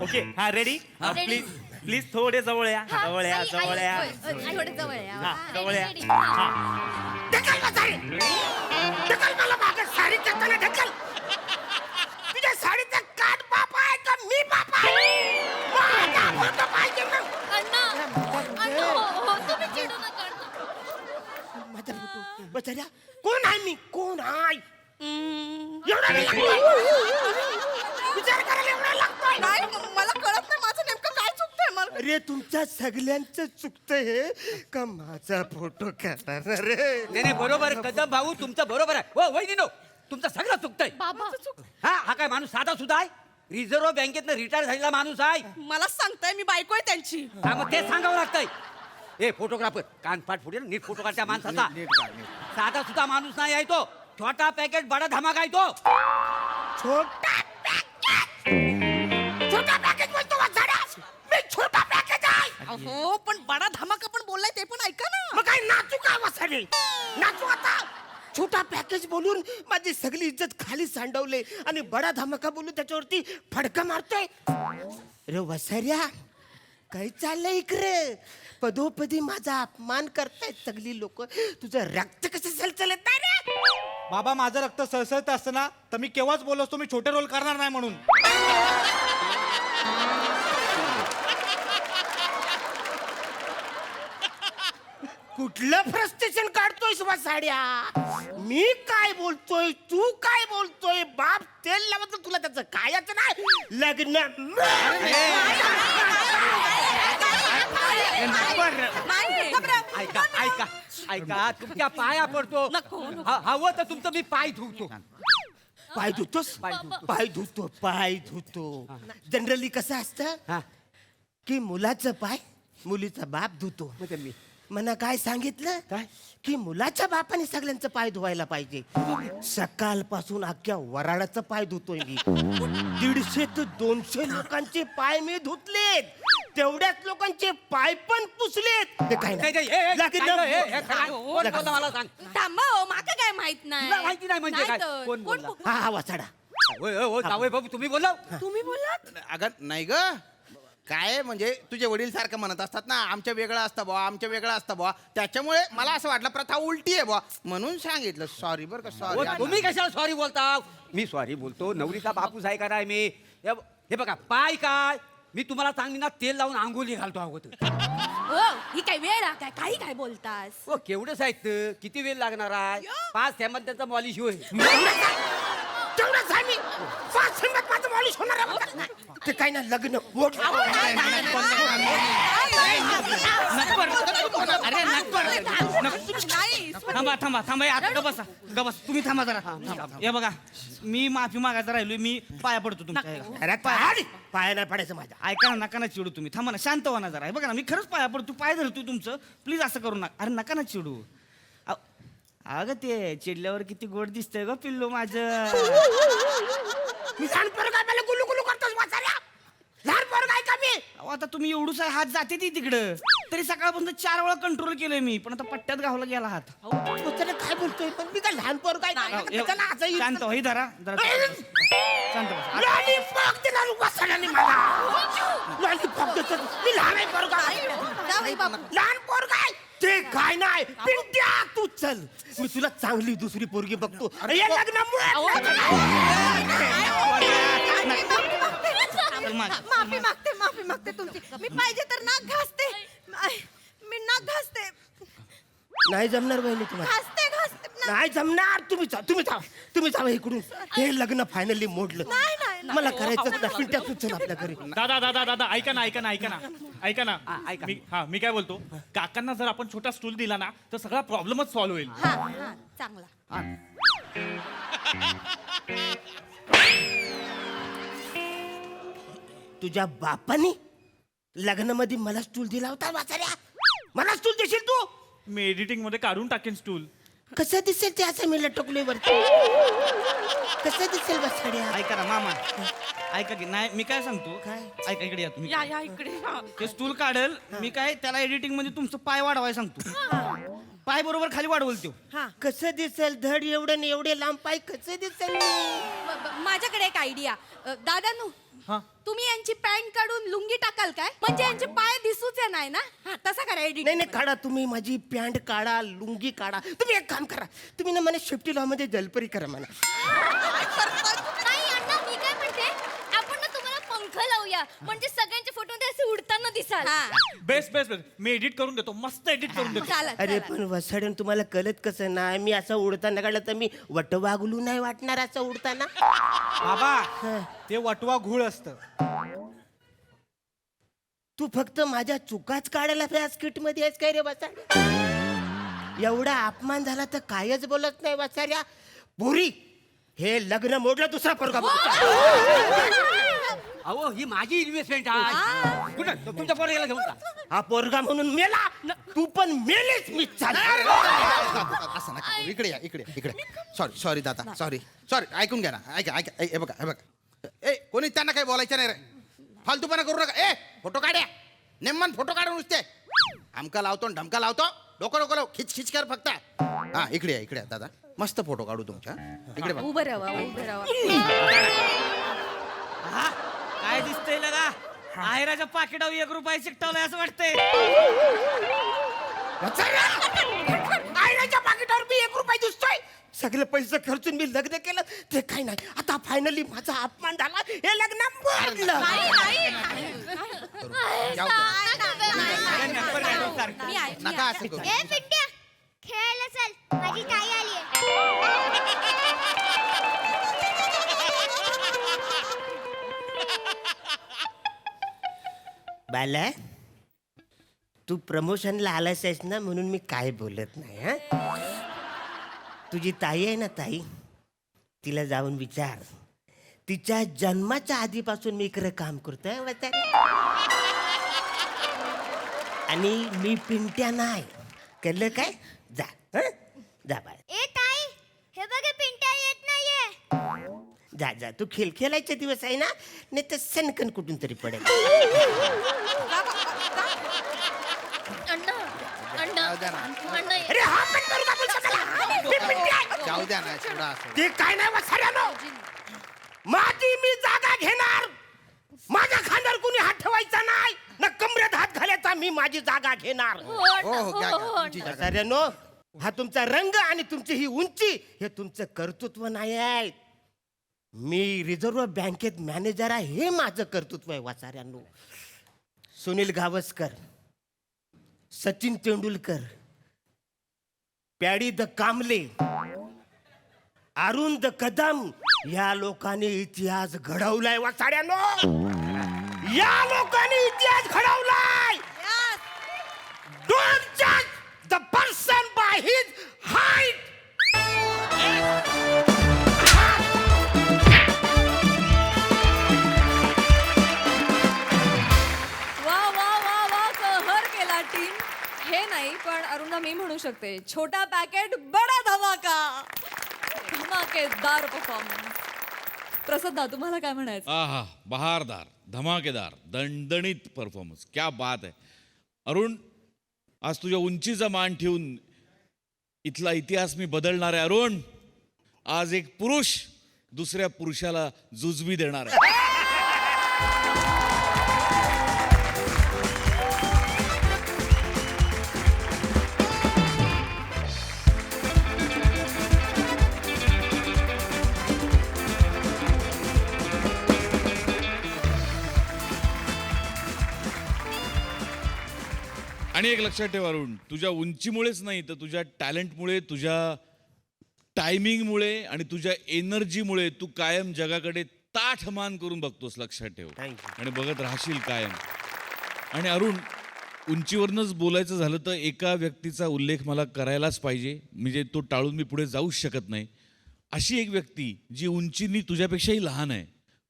ओके हा रेडी. प्लीज थोडे जवळ या. जवळ या. थोडं जवळ या. जवळ या. ढकल वसाडे. ढकल मला मागं साडी करताना ढकल. तुझ्या साडीचा काठ बाप आहे का मी बाप आहे? माझा फोटो पाहिजे मग. माझा फोटो बचाऱ्या. कोण आहे मी? कोण आहे? एवढा वेळ लागतोय? विचार करायला एवढा लागतोय? मला कळत नाही माझं नेमकं काय चुकतंय मला. अरे तुमच्या सगळ्यांचं चुकतंय हे का माझा फोटो करणार रे? नाही बरोबर कदम भाऊ तुमचं बरोबर आहे. हो वहिनीनो तुमचं सगळं चुकतंय. हा काय माणूस साधा सुद्धा आहे? रिझर्व्ह बँकेतनं रिटायर झालेला माणूस आहे. मला सांगताय मी बायको आहे त्यांची. हा मग तेच सांगावं लागतंय. ए फोटोग्राफर कानपाट फुटेल नीट फोटो काढ त्या माणसाचा. साधा सुद्धा माणूस नाही आहे तो. छोटा पॅकेट बडा धमाका आहे तो. छोटा पॅकेज बोलतो वसाड्या. मी छोटा पॅकेज आहे. हो पण बडा धमाका पण बोललाय ते पण ऐका ना. मग काय नाचू का वसाडे? नाचू आता. छोटा पॅकेज बोलून माझी सगळी इज्जत खाली सांडवले आणि बडा धमाका बोलून त्याच्यावरती फडका मारतोय. अरे वसाऱ्या काय चाललंय इकडे? पदोपदी माझा अपमान करतायत सगळी लोक. तुझं रक्त कसं सलसलत नाही रे? बाबा माझं रक्त सळसळत असतं ना तर मी केव्हाच बोललो असतो मी छोटे रोल करणार नाही म्हणून. कुठलं फ्रस्ट्रेशन काढतोय साड्या? मी काय बोलतोय, तू काय बोलतोय? बाप तेल लावत तुला त्याचं कायच नाही. लग्न ऐका ऐका ऐका तुमच्या पाया पडतो. हवं तर तुमचं मी पाय धुवतो. पाय धुतोस? पाय धुतो. जनरली कसं असतं की मुलाचं पाय मुलीचा बाप धुतो. मी मला काय सांगितलं काय? की मुलाच्या बापाने सगळ्यांचं पाय धुवायला पाहिजे. सकाळपासून अख्ख्या वराडाचं पाय धुतोय मी. 150 ते 200 लोकांचे पाय मी धुतलेत. तेवढ्याच लोकांचे पाय पण पुसलेत. ते काय नाही. मला सांग. थांबा हो, माका काय माहित नाही. तुला माहिती नाही म्हणजे काय? नाही तर. कोण बोलला? हा वाचाडा. जावई बाबू तुम्ही बोला. तुम्ही बोलात? अगं नाही ग, काय म्हणजे तुझे वडील सारखं म्हणत असतात ना, आमच्या वेगळं असतं बुवा, आमच्या वेगळं असतं बुवा, त्याच्यामुळे मला असं वाटलं प्रथा उलटी आहे बुवा, म्हणून सांगितलं. सॉरी बरं का, सॉरी. तुम्ही कशाला सॉरी बोलता? मी सॉरी बोलतो. नवरीचा बापूस आहे का नाही मी? हे बघा पाय काय, मी तुम्हाला चांगली ना तेल लावून आंघोळी घालतो अगोदर. हो, ही काय वेळ आहे काय? काही काय बोलतास? हो केवढं साहित्य, किती वेळ लागणार आहे? 5 थेंबात त्याचा मॉलिश होईल. तेवढंच आहे मी. 5 मिनिटात माझं मालिश होणार आहे. ते काय ना लग्न थांबा थांबा थांबा आता बसा गबस. तुम्ही थांबा जरा. हे बघा मी माफी मागायचं राहिलोय. मी पाया पडतो तुमच्या ह्याला. अरे पाया नाही पडायचं माझ्या. ऐका ना, नका ना चिडू तुम्ही. थांबा ना, शांत व्हा ना जरा. हे बघा ना, मी खरंच पाया पडतो, पाय धरतो तुमचं. प्लीज असं करू नका. अरे नका ना चिडू. अगं ते चिडल्यावर किती गोड दिसतंय ग पिल्लू माझं. मी लहान पोरं काय मला गुलू गुलू करतोस वाचाऱ्या? लहान पोरं काय का मी? अहो, आता तुम्ही एवढूच हात जाते ती तिकडं. तरी सकाळपासून 4 वेळा कंट्रोल केलंय मी, पण आता पट्ट्यात गावला गेला हात. वाचाऱ्या काय बोलतोय? पण मी काय लहान पोरं काय? त्याला असं येईल. शांत व्हा, धरा जरा शांत बसा. लॉलीपॉप दिला वाचाऱ्याने मला. लॉलीपॉप देतो. मी लहान आहे पोरं काय? लहान पोरं काय? ते काय नाही. पिंट्या तू चल, मी तुला चांगली दुसरी पोरगी बघतो. अरे हे लग्न माफी मागते तुमची. मी पाहिजे तर नाक घासते. मी नाक घासते. नाही जमणार बहिणी तुम्हाला. नाही जमणार. तुम्ही जावा इकडून. हे लग्न फायनली मोडलं. मला करायचं नाही. पिंट्या तू चल आपल्या घरी. दादा ऐका ना. मी काय बोलतो, काकांना जर आपण छोटा स्टूल दिला ना तर सगळा प्रॉब्लेमच सॉल्व्ह होईल. चांगला. तुझ्या बापाने लग्नामध्ये मला स्टूल दिला होता वाचाऱ्या. मला स्टूल देशील तू? मी एडिटिंग मध्ये काढून टाकेन स्टूल. कसं दिसेल ते असं मी लटकलोय वरती. कसं दिसेल वाचाड्या? ऐका ना मामा, ऐका की. नाही मी काय सांगतो, ऐका इकडे या तुम्ही. या इकडे. ते स्टूल काढल मी, काय त्याला एडिटिंग मध्ये तुमचं पाय वाढवाय सांगतो. पाय बरोबर खाली वाढवल तो. कसं दिसेल? धड एवढं आणि एवढे लांब पाय कसं दिसेल? माझ्याकडे एक आयडिया. दादानू, तुम्ही यांची पॅन्ट काढून लुंगी टाकाल काय? म्हणजे यांचे पाय दिसूच नाही ना. तसा करा एडिट. नाही काढा तुम्ही. माझी पॅन्ट काढा, लुंगी काढा. तुम्ही एक काम करा, तुम्ही ना मला शेफ्टी लॉ मध्ये जलपरी करा म्हणा. नाही अण्णा, मी काय म्हणते, आपण ना तुम्हाला पंख लावूया, म्हणजे सगळ्यांचे फोटो असे उडताना दिसाल. बेस्ट मी एडिट करून देतो, मस्त एडिट करून देतो. अरे पण वसाड्यान तुम्हाला कळत कसं नाही? मी असं उडताना काढलं तर मी वटवागलू नाही वाटणार असं उडताना. बाबा ते वटवा घूळ असतं. तू फक्त माझ्या चुकाच काढायला त्या स्किट मध्ये आहेस काय रे वसाड्या? एवढा अपमान झाला तर कायच बोलत नाही वसाड्या. बोरी हे लग्न मोडलं. दुसरा पोरगा अहो ही माझी इन्व्हेस्टमेंट आहे. कुठं तुमच्या पोराला घेऊन जा. हा पोरगा म्हणून मेला. तू पण मेलेच. मी असं नका करू. इकडे. सॉरी दादा, सॉरी. ऐकून घ्या ना. ऐका. हे बघा. कोणी त्यांना काही बोलायचं नाही रे. फालतूपणा करू नका. फोटो काढ्या. नेमन फोटो काढून नुसते आमका लावतो ढमका लावतो. डोकं खिच कर फक्त. हा इकडे दादा, मस्त फोटो काढू तुमच्या. इकडे बघा. उभं राहा. काय दिसतंय लगा? आहेराच्या पाकिटावर 1 रुपया चिकटवलाय असं वाटतंय. आयनाच्या पाकिटावर मी 1 रुपया दिसतोय. सगळे पैसे खर्चून मी लग्न केलं ते काही नाही. आता फायनली माझा अपमान झाला. हे लग्न मोडलं. नका असं करू. ए पिंट्या, बाला तू प्रमोशनला आलास आहेस ना म्हणून मी काय बोलत नाही हा. तुझी ताई आहे ना ताई, तिला जाऊन विचार. तिच्या जन्माच्या आधीपासून मी इकडे काम करतोय म्हातारे. आणि मी पिंट्या नाही कळलं काय. जा हं? जा बाळा. ए ताई हे बघ पिंट्या येत नाहीये. जा जा तू खेळायचे दिवस आहे ना, नाही तर सनकन कुठून तरी पडेल. अण्णा अण्णा जाऊ द्या ना. अण्णा ये. अरे हा पण करू का बोलतो त्याला? मी पिंट्या आहे. जाऊ द्या ना सोडा सोडा. ते काय नाही वसाऱ्यानो, माझी मी जागा घेणार. माझ्या खांद्यावर कुणी हात ठेवायचा नाही ना, कमरेत हात घालायचा. मी माझी जागा घेणार. हो अण्णा, हो हो घ्या हो, घ्या. हो, तुमची अण्णा. जागा. वसाऱ्यानो, हा तुमचा रंग आणि तुमची ही उंची हे तुमचं कर्तृत्व नाही आहे. मी रिझर्व्ह बँकेत मॅनेजर आहे, हे माझं कर्तृत्व आहे वाचाऱ्यांनो. Sunil Gavaskar, Sachin Tendulkar, Paddy the Kamble, Arun the Kadam या लोकांनी इतिहास घडवलाय वाचाड्यानो. या लोकांनी इतिहास घडवलाय. डोंट जज the person by his height. वा वा वा वा कहर केला टीम. हे नाही पण अरुणा मी म्हणू शकते, छोटा पॅकेट बडा धमाका. धमाकेदार परफॉर्मन्स. प्रसाद तुम्हाला काय म्हणायचं? आहा, बहारदार, धमाकेदार, दणदणीत परफॉर्मन्स. क्या बात आहे अरुण. आज तुझ्या उंचीचा मान ठेवून इथला इतिहास मी बदलणार आहे. अरुण, आज एक पुरुष दुसऱ्या पुरुषाला जुजबी देणार आहे. आणि एक लक्षात ठेव अरुण, तुझ्या उंचीमुळेच नाही तर तुझ्या टॅलेंटमुळे, तुझ्या टायमिंगमुळे आणि तुझ्या एनर्जीमुळे तू कायम जगाकडे ताठ मान करून बघतोस. लक्षात ठेव आणि बघत राहशील कायम. आणि अरुण, उंचीवरनंच बोलायचं झालं तर एका व्यक्तीचा उल्लेख मला करायलाच पाहिजे, म्हणजे तो टाळून मी पुढे जाऊच शकत नाही. अशी एक व्यक्ती जी उंचीनी तुझ्यापेक्षाही लहान आहे,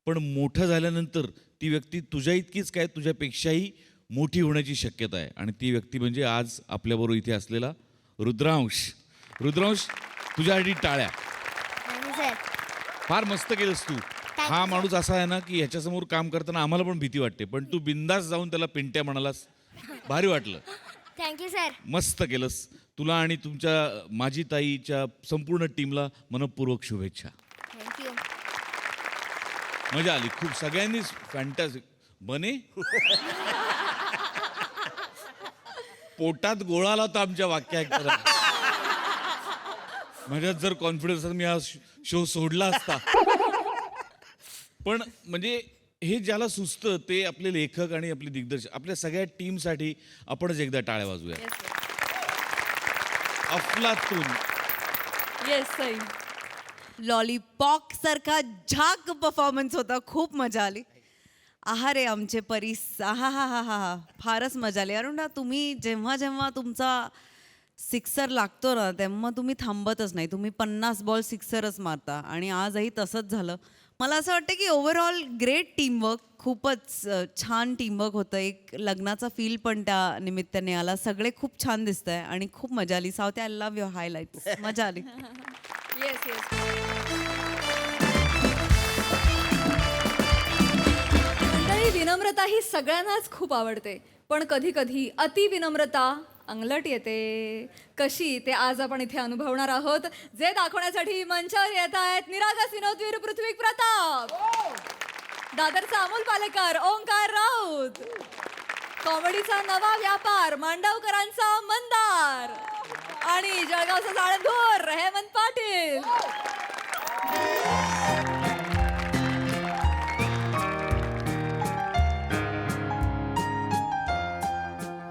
पण मोठं झाल्यानंतर ती व्यक्ती तुझ्या इतकीच काय तुझ्यापेक्षाही मोठी होण्याची शक्यता आहे. आणि ती व्यक्ती म्हणजे आज आपल्याबरोबर इथे असलेला रुद्रांश. रुद्रांश, तुझ्यासाठी टाळ्या. फार मस्त केलंस तू. हा माणूस असा आहे ना की ह्याच्यासमोर काम करताना आम्हाला पण भीती वाटते, पण तू बिंदास जाऊन त्याला पिंट्या म्हणालास. भारी वाटलं. Thank you sir. मस्त केलंस. तुला आणि तुमच्या माझी ताईच्या संपूर्ण टीमला मनपूर्वक शुभेच्छा. थँक्यू. मजा आली खूप. सगळ्यांनीच फॅन्टॅस्टिक. बने पोटात गोळा आला होता आमच्या वाक्य ऐकताना. माझ्यात जर कॉन्फिडन्स मी हा शो सोडला असता. पण म्हणजे हे ज्याला सुचतं ते आपले लेखक आणि आपले दिग्दर्शक, आपल्या सगळ्या टीमसाठी आपणच एकदा टाळ्या वाजूया. अफलातून. येस सई. लॉलीपॉप सारखा झाक परफॉर्मन्स होता. खूप मजा आली. आहा रे आमचे परीस. आहा हा हा हा हा फारच मजा आली. अरुणा, तुम्ही जेव्हा जेव्हा तुमचा सिक्सर लागतो ना तेव्हा तुम्ही थांबतच नाही. तुम्ही 50 बॉल सिक्सरच मारता आणि आजही तसंच झालं. मला असं वाटतं की ओव्हरऑल ग्रेट टीमवर्क. खूपच छान टीमवर्क होतं. एक लग्नाचा फील पण त्या निमित्ताने आला. सगळे खूप छान दिसत आहे आणि खूप मजा आली. सावते, आय लव्ह युअर हायलाइट्स. मजा आली. Yes yes. मंडळी, विनम्रता ही सगळ्यांनाच खूप आवडते, पण कधी कधी अति विनम्रता अंगलट येते. कशी ते आज आपण इथे अनुभवणार आहोत, जे दाखवण्यासाठी मंचावर येत आहेत निरागस विनोदवीर पृथ्वी प्रताप, दादरचा अमोल पालेकर, ओंकार राऊत, कॉमेडीचा नवा व्यापार मांडवकरांचा मंदार आणि जळगावचा जाळंधूर हेमंत पाटील.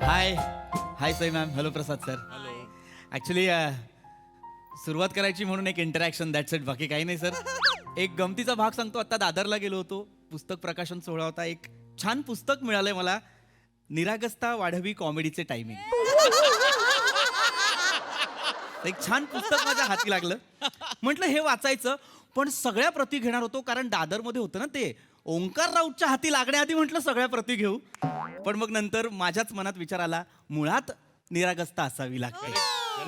हाय हाय सई मॅम. हॅलो प्रसाद सर. हॅलो. ॲक्च्युली सुरुवात करायची म्हणून एक इंटरॅक्शन, दॅट्स इट, बाकी काही नाही सर. एक गमतीचा भाग सांगतो. आता दादरला गेलो होतो, पुस्तक प्रकाशन सोहळा होता. एक छान पुस्तक मिळालंय मला. निरागसता वाढवी कॉमेडीचे टायमिंग. एक छान पुस्तक माझ्या हाती लागलं. म्हटलं हे वाचायचं, पण सगळ्या प्रती घेणार होतो कारण दादरमध्ये होतं ना ते. ओंकार राऊतच्या हाती लागण्याआधी म्हटलं सगळ्या प्रती घेऊ, पण मग नंतर माझ्याच मनात विचार आला, मुळात निरागसता असावी लागते,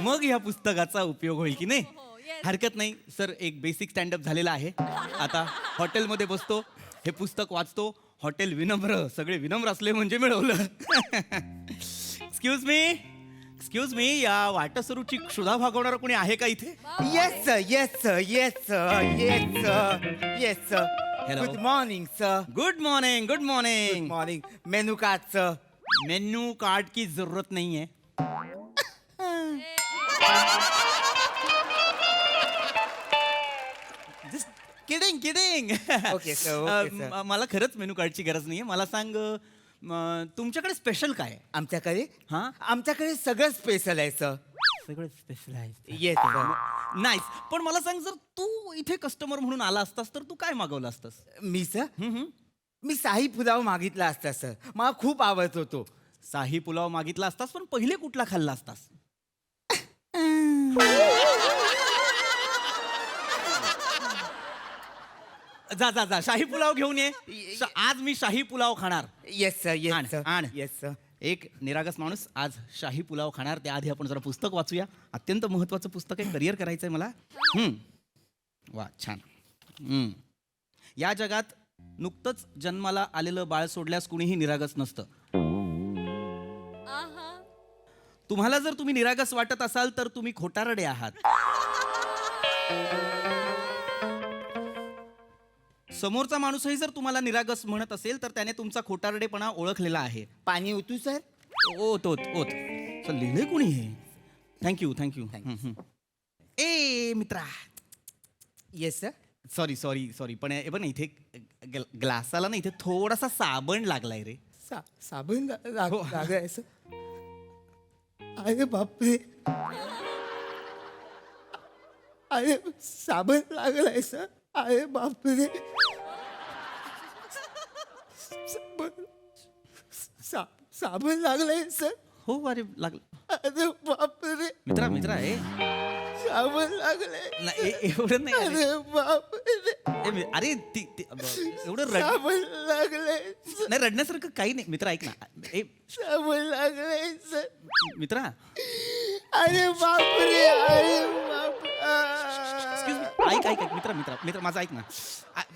मग ह्या पुस्तकाचा उपयोग होईल की नाही. हरकत नाही सर, एक बेसिक स्टँडअप झालेला आहे. आता हॉटेलमध्ये बसतो, हे पुस्तक वाचतो, हॉटेल विनम्र, सगळे विनम्र असले म्हणजे मिळवलं. एक्सक्यूज मी, या वाटसरूची क्षुधा भागवणार कोणी आहे का इथे? Yes sir, yes sir, yes sir, yes sir, yes sir. Hello. Good morning sir. Good morning, good morning. Morning. Menu card sir. Menu card की जरूरत नहीं है. Kidding kidding. Okay, sir, okay, sir. मला खरंच मेनू कार्डची गरज नाहीये. मला सांग, तुमच्याकडे स्पेशल काय आहे? आमच्याकडे हा? आमच्याकडे सगळं स्पेशल आहे सर. सगळं स्पेशल आहे. Yes sir. नाईस. पण मला सांग, जर तू इथे कस्टमर म्हणून आला असतास तर तू काय मागवलं असतास? मी सर मी शाही पुलाव मागितला असता सर. मला खूप आवडतो तो. शाही पुलाव मागितला असतास, पण पहिले कुठला खाल्ला असतास? जा जा जा, शाही पुलाव घेऊन ये. आज मी शाही पुलाव खाणार. येस सर, आण, येस सर, आण. Yes sir. एक निरागस माणूस आज शाही पुलाव खाणार. त्याआधी आपण जरा पुस्तक वाचूया. अत्यंत महत्वाचं पुस्तक आहे, करिअर करायचंय मला. वा छान. या जगात नुकतंच जन्माला आलेलं बाळ सोडल्यास कुणीही निरागस नसतं. तुम्हाला जर तुम्ही निरागस वाटत असाल तर तुम्ही खोटारडे आहात. समोरचा माणूसही जर तुम्हाला निरागस म्हणत असेल तर त्याने तुमचा खोटारडेपणा ओळखलेला आहे. पाणी ओतू सर? ओत ओत ओत. सर लिहिलंय कोणी हे? Thank you thank you. ए मित्रा. Yes sir. Sorry sorry sorry, पण हे बघ ना, इथे ग्लासाला ना इथे थोडासा साबण लागलाय रे. साबण लागलाय सर. अरे बापरे, अरे साबण लागलाय सर. अरे बापरे, साबण लागलाय सर. हो अरे लागलं. अरे बापरे, मित्रा मित्रा हे साबण लागलाय. नाही, एवढं नाही. अरे बापरे, अरे एवढं साबण लागलाय. नाही, रडण्यासारखं काही नाही. मित्रा ऐक ना. साबण लागलाय सर. मित्रा अरे बापरे, अरे बापरे. ऐक ऐक ऐक मित्रा मित्रा मित्र माझं ऐक ना.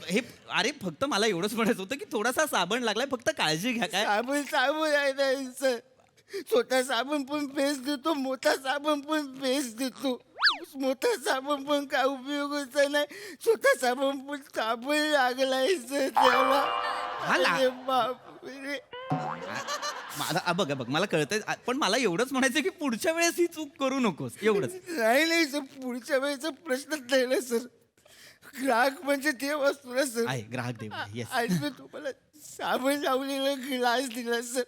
हे अरे फक्त मला एवढंच म्हणायचं होतं की थोडासा साबण लागलाय, फक्त काळजी घ्या. काय साबण आहे ना सर. छोटा साबण पण पेस्ट देतो, मोठा साबण पण पेस्ट देतो. मोठा साबण पण काय उपयोगाचा नाही, छोटा साबण पण साबण लागलाय सर त्याला. अरे बापरे. माझा बघ बघ मला कळतंय, पण मला एवढंच म्हणायचं की पुढच्या वेळेस ही चूक करू नकोस, एवढंच. नाही सर, पुढच्या वेळेचा प्रश्नच नाही ना सर. ग्राहक म्हणजे देव असतो ना सर. आहे ग्राहक देव. येस. आणि मी तुम्हाला साबण लावलेला ग्लास दिला सर.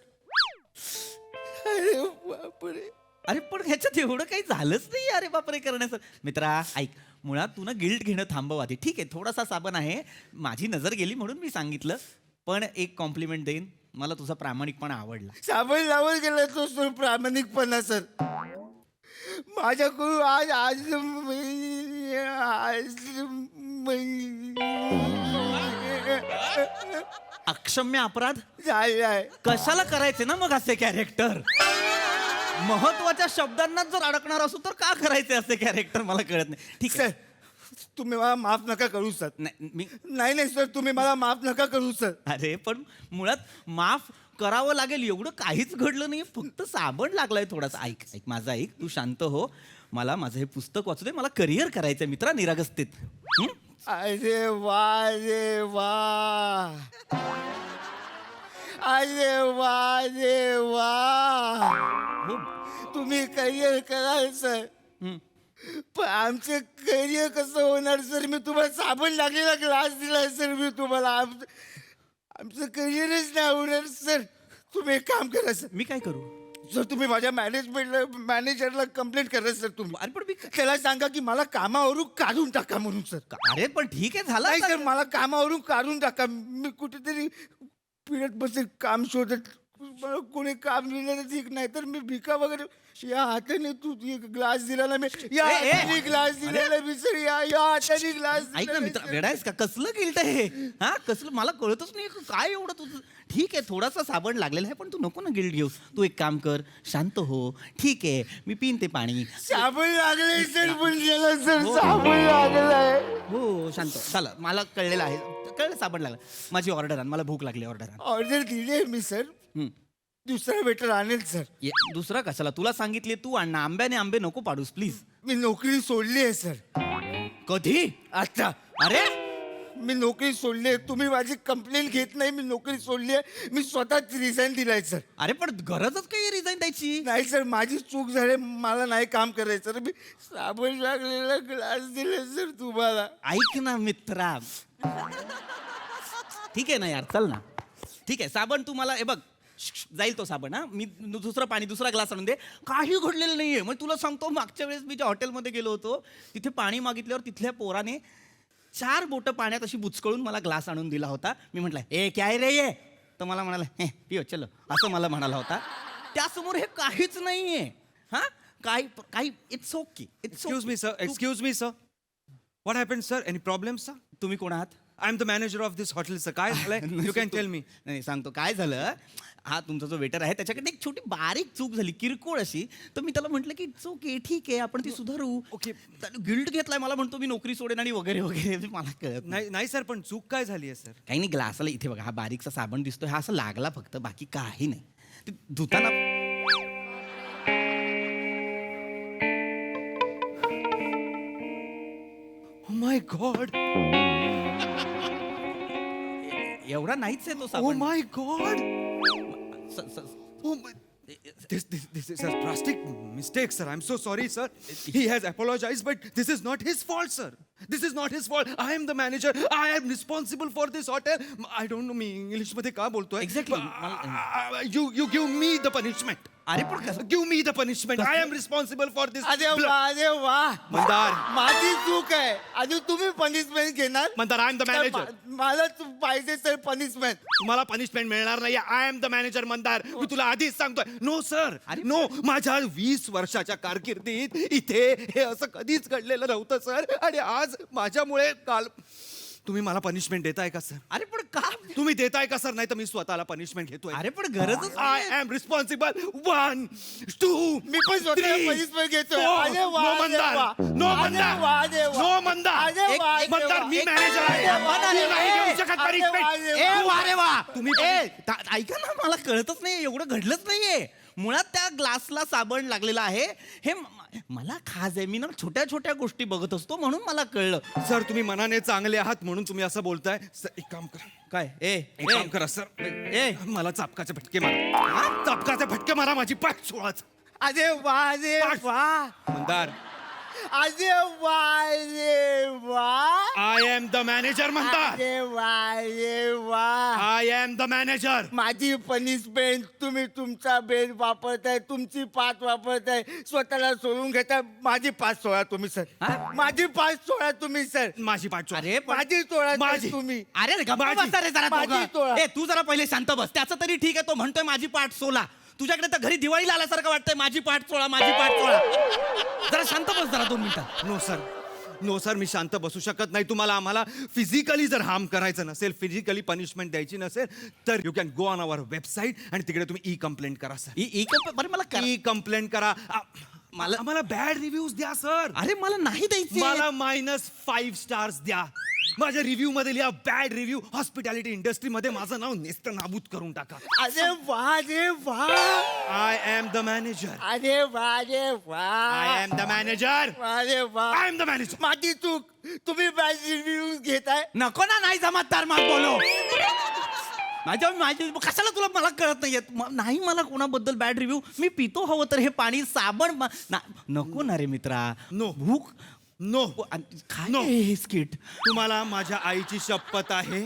अरे बापरे. अरे पण ह्याच्यात एवढं काही झालंच नाही. अरे बापरे करण्याचं. मित्रा ऐक, मुळात तू ना गिल्ट घेणं थांबव आधी. ठीक आहे, थोडासा साबण आहे, माझी नजर गेली म्हणून मी सांगितलं, पण एक कॉम्प्लिमेंट देईन, मला तुझा प्रामाणिकपणा आवडला. साबण लावत गेला तो सर प्रामाणिकपणा सर. माझ्याकडून आज आज अक्षम्य अपराध झालाय. कशाला करायचे ना मग असे कॅरेक्टर? महत्वाच्या शब्दांनाच जर अडकणार असू तर का करायचे असे कॅरेक्टर? मला कळत नाही. ठीक आहे, तुम्ही मला माफ नका करू सर. नाही सर, तुम्ही मला माफ नका करू सर. अरे पण मुळात माफ करावं लागेल एवढं काहीच घडलं नाही, फक्त साबण लागलाय थोडासा. ऐक ऐक माझं ऐक, तू शांत हो. मला माझं हे पुस्तक वाचू दे, मला करिअर करायचंय मित्रा निरागसतेत. अरे वा रे वा, अरे वा रे वा. तुम्ही करिअर कराल सर, पण आमचं करिअर कसं होणार सर? मी तुम्हाला साबण लागलेला ग्लास दिला सर. मी तुम्हाला आमचं करिअरच नाही होणार सर. तुम्ही एक काम करा सर. मी काय करू सर? तुम्ही माझ्या मॅनेजरला कंप्लेंट करा सर. तुम्ही अरे पण मी त्याला सांगा की मला कामावरून काढून टाका म्हणून सर. अरे पण ठीक आहे, झालं नाही सर, मला कामावरून काढून टाका. मी कुठेतरी पिढत बसेल, काम शोधत मला कोणी काम दिलं तर ठीक नाही तर मी भिका वगैरे या हाताने तू ग्लास दिला ना मी या ए, ए. हाताने ग्लास दिलेला विसर या हाताने ग्लास ऐक ना मित्र वेडायस का कसलं गिल्ट आहे हा कसलं मला कळतच नाही काय एवढं तुझं ठीक आहे थोडासा साबण लागलेला आहे पण तू नको ना गिल्ट घेऊ तू एक काम कर शांत हो ठीक आहे मी पिन ते पाणी साबण लागले सर पण गेला सर साबण लागलाय हो शांत हो. चला मला कळलेलं आहे कळलं साबण लागलं माझी ऑर्डर आण मला भूक लागली ऑर्डर आण ऑर्डर दिली आहे मी सर दुसरा वेटर आणेल सर दुसरा कशाला तुला सांगितले तू आण ना आंब्याने आंबे नको पाडूस प्लीज मी नोकरी सोडली आहे सर कधी आता अरे मी नोकरी सोडली आहे तुम्ही माझी कंप्लेंट घेत नाही मी नोकरी सोडली आहे मी स्वतःच रिझाईन दिलाय सर अरे पण गरजच काही रिझाईन द्यायची नाही सर माझी चूक झाली मला नाही काम करायचं सर मी साबण लागलेला ग्लास दिले सर तुम्हाला ऐक ना मित्रा ठीक आहे ना यार चल ना ठीक आहे साबण तू मला हे बघ जाईल तो साबण हा मी दुसरं पाणी दुसरा ग्लास आणून दे काही घडलेलं नाहीये मग तुला सांगतो मागच्या वेळेस मी ज्या हॉटेलमध्ये गेलो होतो तिथे पाणी मागितल्यावर तिथल्या पोराने 4 बोटं पाण्यात अशी बुचकळून मला ग्लास आणून दिला होता मी म्हटलं ए काय रे ये तर मला म्हणाला हे पिओ चलो असं मला म्हणाला होता त्यासमोर हे काहीच नाहीये हा काही it's okay Excuse me, sir. What happened, sir? Any problems, sir? तुम्ही कोण आहात I'm the manager of this hotel, sir. काय झालंय? You can tell me. नाही सांगतो काय झालं हा तुमचा जो वेटर आहे त्याच्याकडे एक छोटी बारीक चूक झाली किरकोळ अशी तर मी त्याला म्हटलं की इट्स ओके ठीक आहे आपण ती सुधारू ओके. गिल्ट घेतलाय मला म्हणतो मी नोकरी सोडेन आणि वगैरे वगैरे मला कळत नाही नाही सर पण चूक काय झाली आहे सर काही नाही ग्लासाला इथे बघा हा बारीकसा साबण दिसतोय हा असं लागला फक्त बाकी काही नाही ते धुताना Oh my God. एवढा नाहीच आहे तो Oh साबण my God. स- स- Oh my. This is a drastic mistake, sir. I'm so sorry, sir. He has apologized, but this is not his fault, sir. This is not his fault. I am the manager. I am responsible for this hotel. I don't know me English मध्ये का बोलतोय Exactly. You give me the punishment. अरे पण कसं Give me the punishment. I am responsible for this. अरे वा मंदार. माझी चूक आहे आणि तुम्ही पनिशमेंट घेणार Mandar I am the manager मला पाहिजे सर पनिशमेंट तुम्हाला पनिशमेंट मिळणार नाही I am the manager Mandar मी तुला आधीच सांगतोय नो सर नो माझ्या 20 वर्षाच्या कारकिर्दीत इथे हे असं कधीच घडलेलं नव्हतं सर आणि आज माझ्यामुळे काल तुम्ही मला पनिशमेंट देताय का सर अरे पण का तुम्ही देताय का सर नाही तर मी स्वतःला पनिशमेंट घेतोय अरे पण गरजच आय एम रिस्पॉन्सिबल 1 2 मी पण स्वतःला punishment घेतोय. अरे वा, नो अरे मंदार वा. नो अरे मंदार वा, अरे वा. नो मंदार अरे वा, अरे मंदार वा. मी मॅनेजर आहे अरे वा, तू नाही अरे घेऊ शकत वा. punishment. अरे वा, ए अरे वा. वा रे वा तुम्ही- ऐका ना मला कळतच नाही एवढं घडलंच नाहीये मुळात त्या ग्लासला साबण लागलेला आहे हे मला खाज आहे मी ना छोट्या छोट्या गोष्टी बघत असतो म्हणून मला कळलं सर तुम्ही मनाने चांगले आहात म्हणून तुम्ही असं बोलताय सर एक काम करा काय एक काम करा सर ए मला चापकाचे फटके मारा चापकाचे फटके मारा माझी पाठ सोळाच अरे वा अरे वा मंदार अरे वा अरे वा आय एम द मॅनेजर म्हणतात अरे वा अरे वा आय एम द मॅनेजर माझी पनिशमेंट तुम्ही तुमचा बेड वापरताय तुमची पाच वापरताय स्वतःला सोडून घेताय माझी पाच सोळा तुम्ही सर माझी पाच सोळा तुम्ही सर माझी पाठ सोळा अरे माझी सोळा माझी. तुम्ही अरे गप्पा बसा रे जरा माझी दोघं. तोळा. ए तू जरा पहिले शांत बस त्याचं तरी ठीक आहे तो म्हणतोय माझी पाठ सोला तुझ्याकडे तर घरी दिवाळीला आल्यासारखं वाटतंय माझी पाठ सोळा माझी पाठ सोळा जरा शांत बस जरा 2 मिनिटं नो सर मी शांत बसू शकत नाही तुम्हाला आम्हाला फिजिकली जर हार्म करायचं नसेल फिजिकली पनिशमेंट द्यायची नसेल तर you can go on our website आणि तिकडे तुम्ही ई कंप्लेंट करा सर बरं मला ई कंप्लेंट करा आम्हाला बॅड रिव्ह्यूज द्या सर अरे मला नाही द्यायचे मला -5 स्टार्स द्या माझ्या रिव्ह्यू मध्ये लिहा बॅड रिव्ह्यू हॉस्पिटॅलिटी इंडस्ट्री मध्ये माझं नाव नेस्त नाबूद करून टाका अरे वा अरे वा आय एम द मॅनेजर अरे वा अरे वा आय एम द मॅनेजर अरे वा आय एम द मॅनेजर माझी चूक तुम्ही बॅड रिव्ह्यूज घेताय नको ना नाही जमात तार माग बोलो माझी कशाला तुला मला कळत नाहीये नाही मला कोणाबद्दल बॅड रिव्ह्यू मी पितो हवं तर हे पाणी साबण नको ना रे मित्रा नो भूक नो काय No. हे स्किट तुम्हाला माझ्या आईची शपथ आहे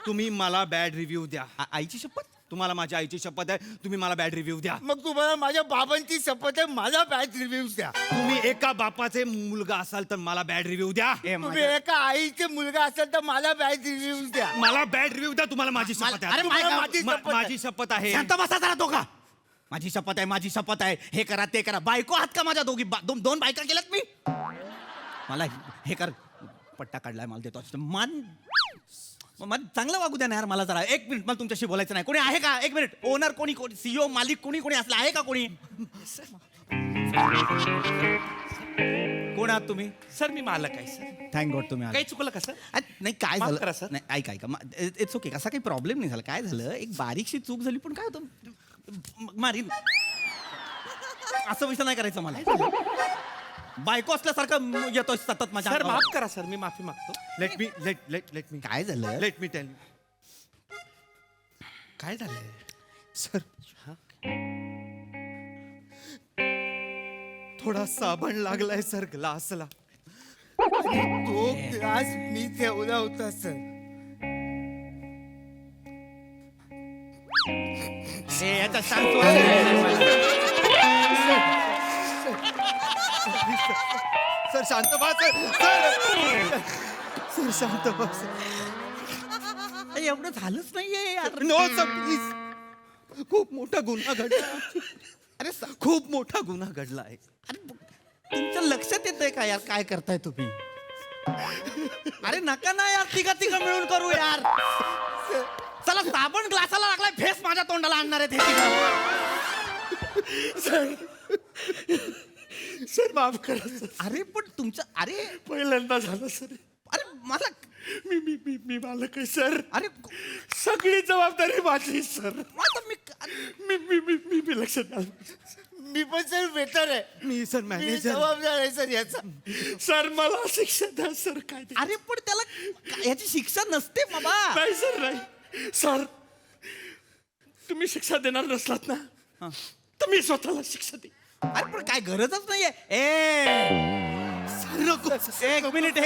तुम्ही मला बॅड रिव्ह्यू द्या आईची शपथ तुम्हाला माझ्या आईची शपथ आहे, तुम्ही मला बॅड रिव्ह्यू द्या. मग तुम्हाला माझ्या बाबांची शपथ आहे, माझा बॅड रिव्ह्यूज द्या. तुम्ही एका बापाचे मुलगा असाल तर मला बॅड रिव्ह्यू द्या. तुम्ही एका आईचे मुलगा असेल तर मला बॅड रिव्ह्यूज द्या. मला बॅड रिव्ह्यू द्या. तुम्हाला माझी शपथ आहे. अरे तुम्हाला माझी शपथ आहे. माझी शपथ आहे. शांत बसा जरा दोघा. माझी शपथ आहे, माझी शपथ आहे. हे करा ते करा. बायको आहात का माझ्या दोघी? दोन बायका केल्यात मी. मला हे कर, पट्टा काढलाय मला देतो. चांगलं वागू द्या ना यार मला जरा. एक मिनिट, मला तुमच्याशी बोलायचं नाही. कोणी आहे का? एक मिनिट. ओनर कोणी, सीईओ, मालिक कोणी असलं आहे का कोणी? कोण आहात तुम्ही? सर मी मालक आहे सर. थँक गॉड तुम्ही आलात. काही चुकलं का सर? नाही काय माफ झालं करा, सर. नाही ऐका इट्स ओके. असा काही प्रॉब्लेम नाही झाला. काय झालं, एक बारीकशी चूक झाली, पण काय होतं, मारीन असं विषय नाही करायचं मला. बायको असल्यासारखं येतोय सतत माझ्या सर अंगावर. माफ करा सर, मी माफी मागतो. लेट मी काय झालं? लेट मी टेल काय झालंय सर. थोडा साबण लागलाय सर ग्लासला. तो ग्लास मी ठेवला होता सर. याचा सांगतो. सर शांत व्हा सर शांत व्हा सर. एवढं झालंच नाहीये यार. No sir please. खूप मोठा गुन्हा घडला. अरे खूप मोठा गुन्हा घडला आहे. तुमच्या लक्षात येतंय का यार काय करताय तुम्ही? अरे नका ना यार, तिघा मिळून करू यार. चला, साबण ग्लासाला लागलाय, फेस माझ्या तोंडाला आणणार आहेत हे तिघं. सर माफ करा सर. अरे पण तुमचं, अरे पहिल्यांदा झालं सर. अरे मला मी मालक आहे सर. अरे सगळी जबाबदारी माझी सर. आता मी लक्षात आलं. मी पण सर बेटर आहे. मी सर मी मॅनेजर. जबाबदार आहे सर याचा. सर मला शिक्षा द्या सर. काय ते? अरे पण त्याला याची शिक्षा नसते बाबा. नाही सर नाही सर. तुम्ही शिक्षा देणार नसलात ना तर मी स्वतःला शिक्षा दे. अरे पण काय गरजच नाहीये. एक मिनिट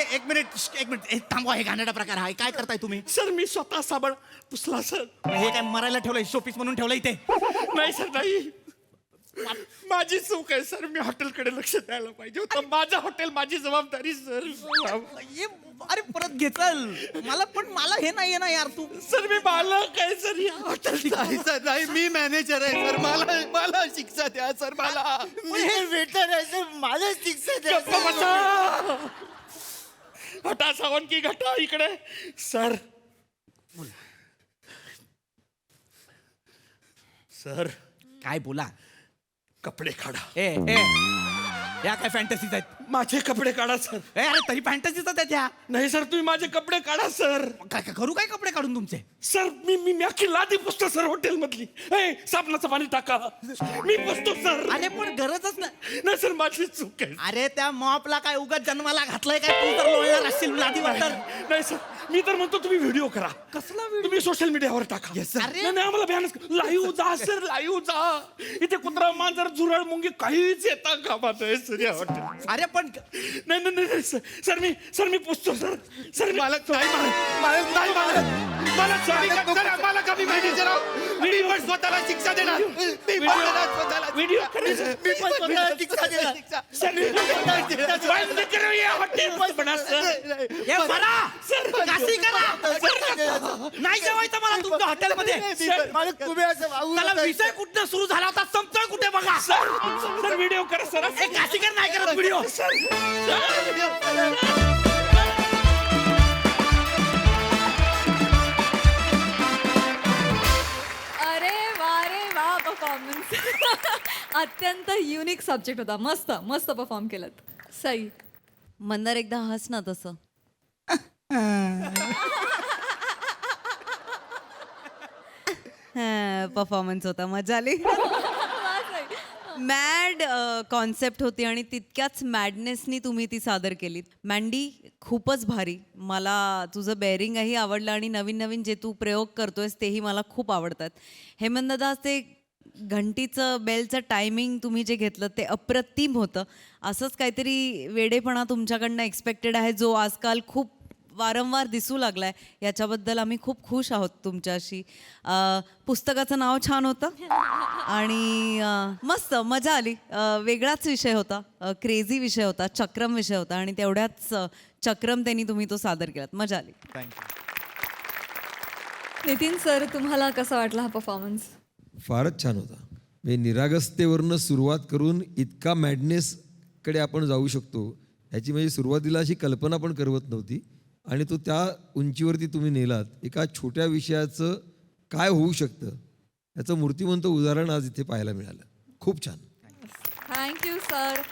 हे थांबवा. हे घाणेरडा प्रकार आहे. काय करताय तुम्ही? सर मी स्वतः साबण पुसला सर. हे काय मरायला ठेवलंय, शोपीस म्हणून ठेवलं इथे? नाही सर नाही. माझी चूक आहे सर. मी हॉटेलकडे लक्ष द्यायला पाहिजे होतं. माझं हॉटेल माझी जबाबदारी सर. अरे परत घेचल मला हे नाहीये ना यार. तू सर मी मालक आहे सर या हॉटेल. नाही सर नाही, मी मॅनेजर आहे सर. मला शिक्षा द्या सर. मला मी बेटर आहे सर. मला शिक्षा द्या बसा. हटा सावन की घटा इकडे सर. सर काय बोला. कपडे काढा. या काय फॅन्टसीज आहेत? माझे कपडे काढा सर. अरे तरी फॅन्टसीच त्याच्या. नाही सर तुम्ही माझे कपडे काढा सर. काय करू काय कपडे काढून तुमचे? सर मी अख्खी लादी पुसतो सर हॉटेल मधली. साबणाचं पाणी टाका. मी पुसतो सर. अरे पण गरजच नाही. नाही सर माझी चूक आहे. अरे त्या मॉपला काय उगाच जन्माला घातलंय काय? तू तर लोळणार असशील लादीवर तर. नाही सर मी तर म्हणतो तुम्ही व्हिडिओ करा. कसला व्हिडिओ? तुम्ही सोशल मीडियावर टाका. अरे नाही आम्हाला भयानक लाईव्ह जा सर. लाईव्ह जा. इथे कुत्रा मांजर झुरळ मुंगी काहीच येता कामा नये सर या हॉटेल. अरे पण नाही सर मी पुसतो सर. सर मला कमी मॅनेजर आहोत. मी पण स्वतःला शिक्षा देणार. मी पण स्वतःला व्हिडिओ मी पण स्वतःला शिक्षा देणार. बंद करो या हॉटेल बना सर. हे बरा सर काशी करा. नाही जेवायचं मला तुमच्या हॉटेलमध्ये. मला तुम्ही असं वागू त्याला नका. विषय कुठं सुरू झाला होता संपतोय कुठे बघा. सर व्हिडिओ करा सर. एक काशीकर नाही करत व्हिडिओ. अरे वा परफॉर्मन्स. अत्यंत युनिक सब्जेक्ट होता. मस्त परफॉर्म केलं. सई मंदार एकदा हस ना तसं. परफॉर्मन्स होता, मजा आली. मॅड कॉन्सेप्ट होती आणि तितक्याच मॅडनेसनी तुम्ही ती सादर केलीत. मँडी खूपच भारी. मला तुझं बेअरिंगही आवडलं आणि नवीन नवीन जे तू प्रयोग करतोयस तेही मला खूप आवडतात. हेमंत दादा ते घंटीचं बेलचं टायमिंग तुम्ही जे घेतलं ते अप्रतिम होतं. असंच काहीतरी वेडेपणा तुमच्याकडनं एक्सपेक्टेड आहे जो आजकाल खूप वारंवार दिसू लागलाय याच्याबद्दल आम्ही खूप खुश आहोत तुमच्याशी. पुस्तकाचं नाव छान होतं आणि मस्त मजा आली. वेगळाच विषय होता, क्रेझी विषय होता, चक्रम विषय होता आणि तेवढ्याच चक्रम त्यांनी तुम्ही तो सादर केलात. मजा आली. नितीन सर, तुम्हाला कसा वाटला हा परफॉर्मन्स? फारच छान होता. म्हणजे निरागसतेवरनं सुरुवात करून इतका मॅडनेसकडे आपण जाऊ शकतो ह्याची म्हणजे सुरुवातीला अशी कल्पना पण करवत नव्हती आणि तो त्या उंचीवरती तुम्ही नेलात. एका छोट्या विषयाचं काय होऊ शकतं याचं मूर्तिमंत उदाहरण आज इथे पाहायला मिळालं. खूप छान. Thank you sir.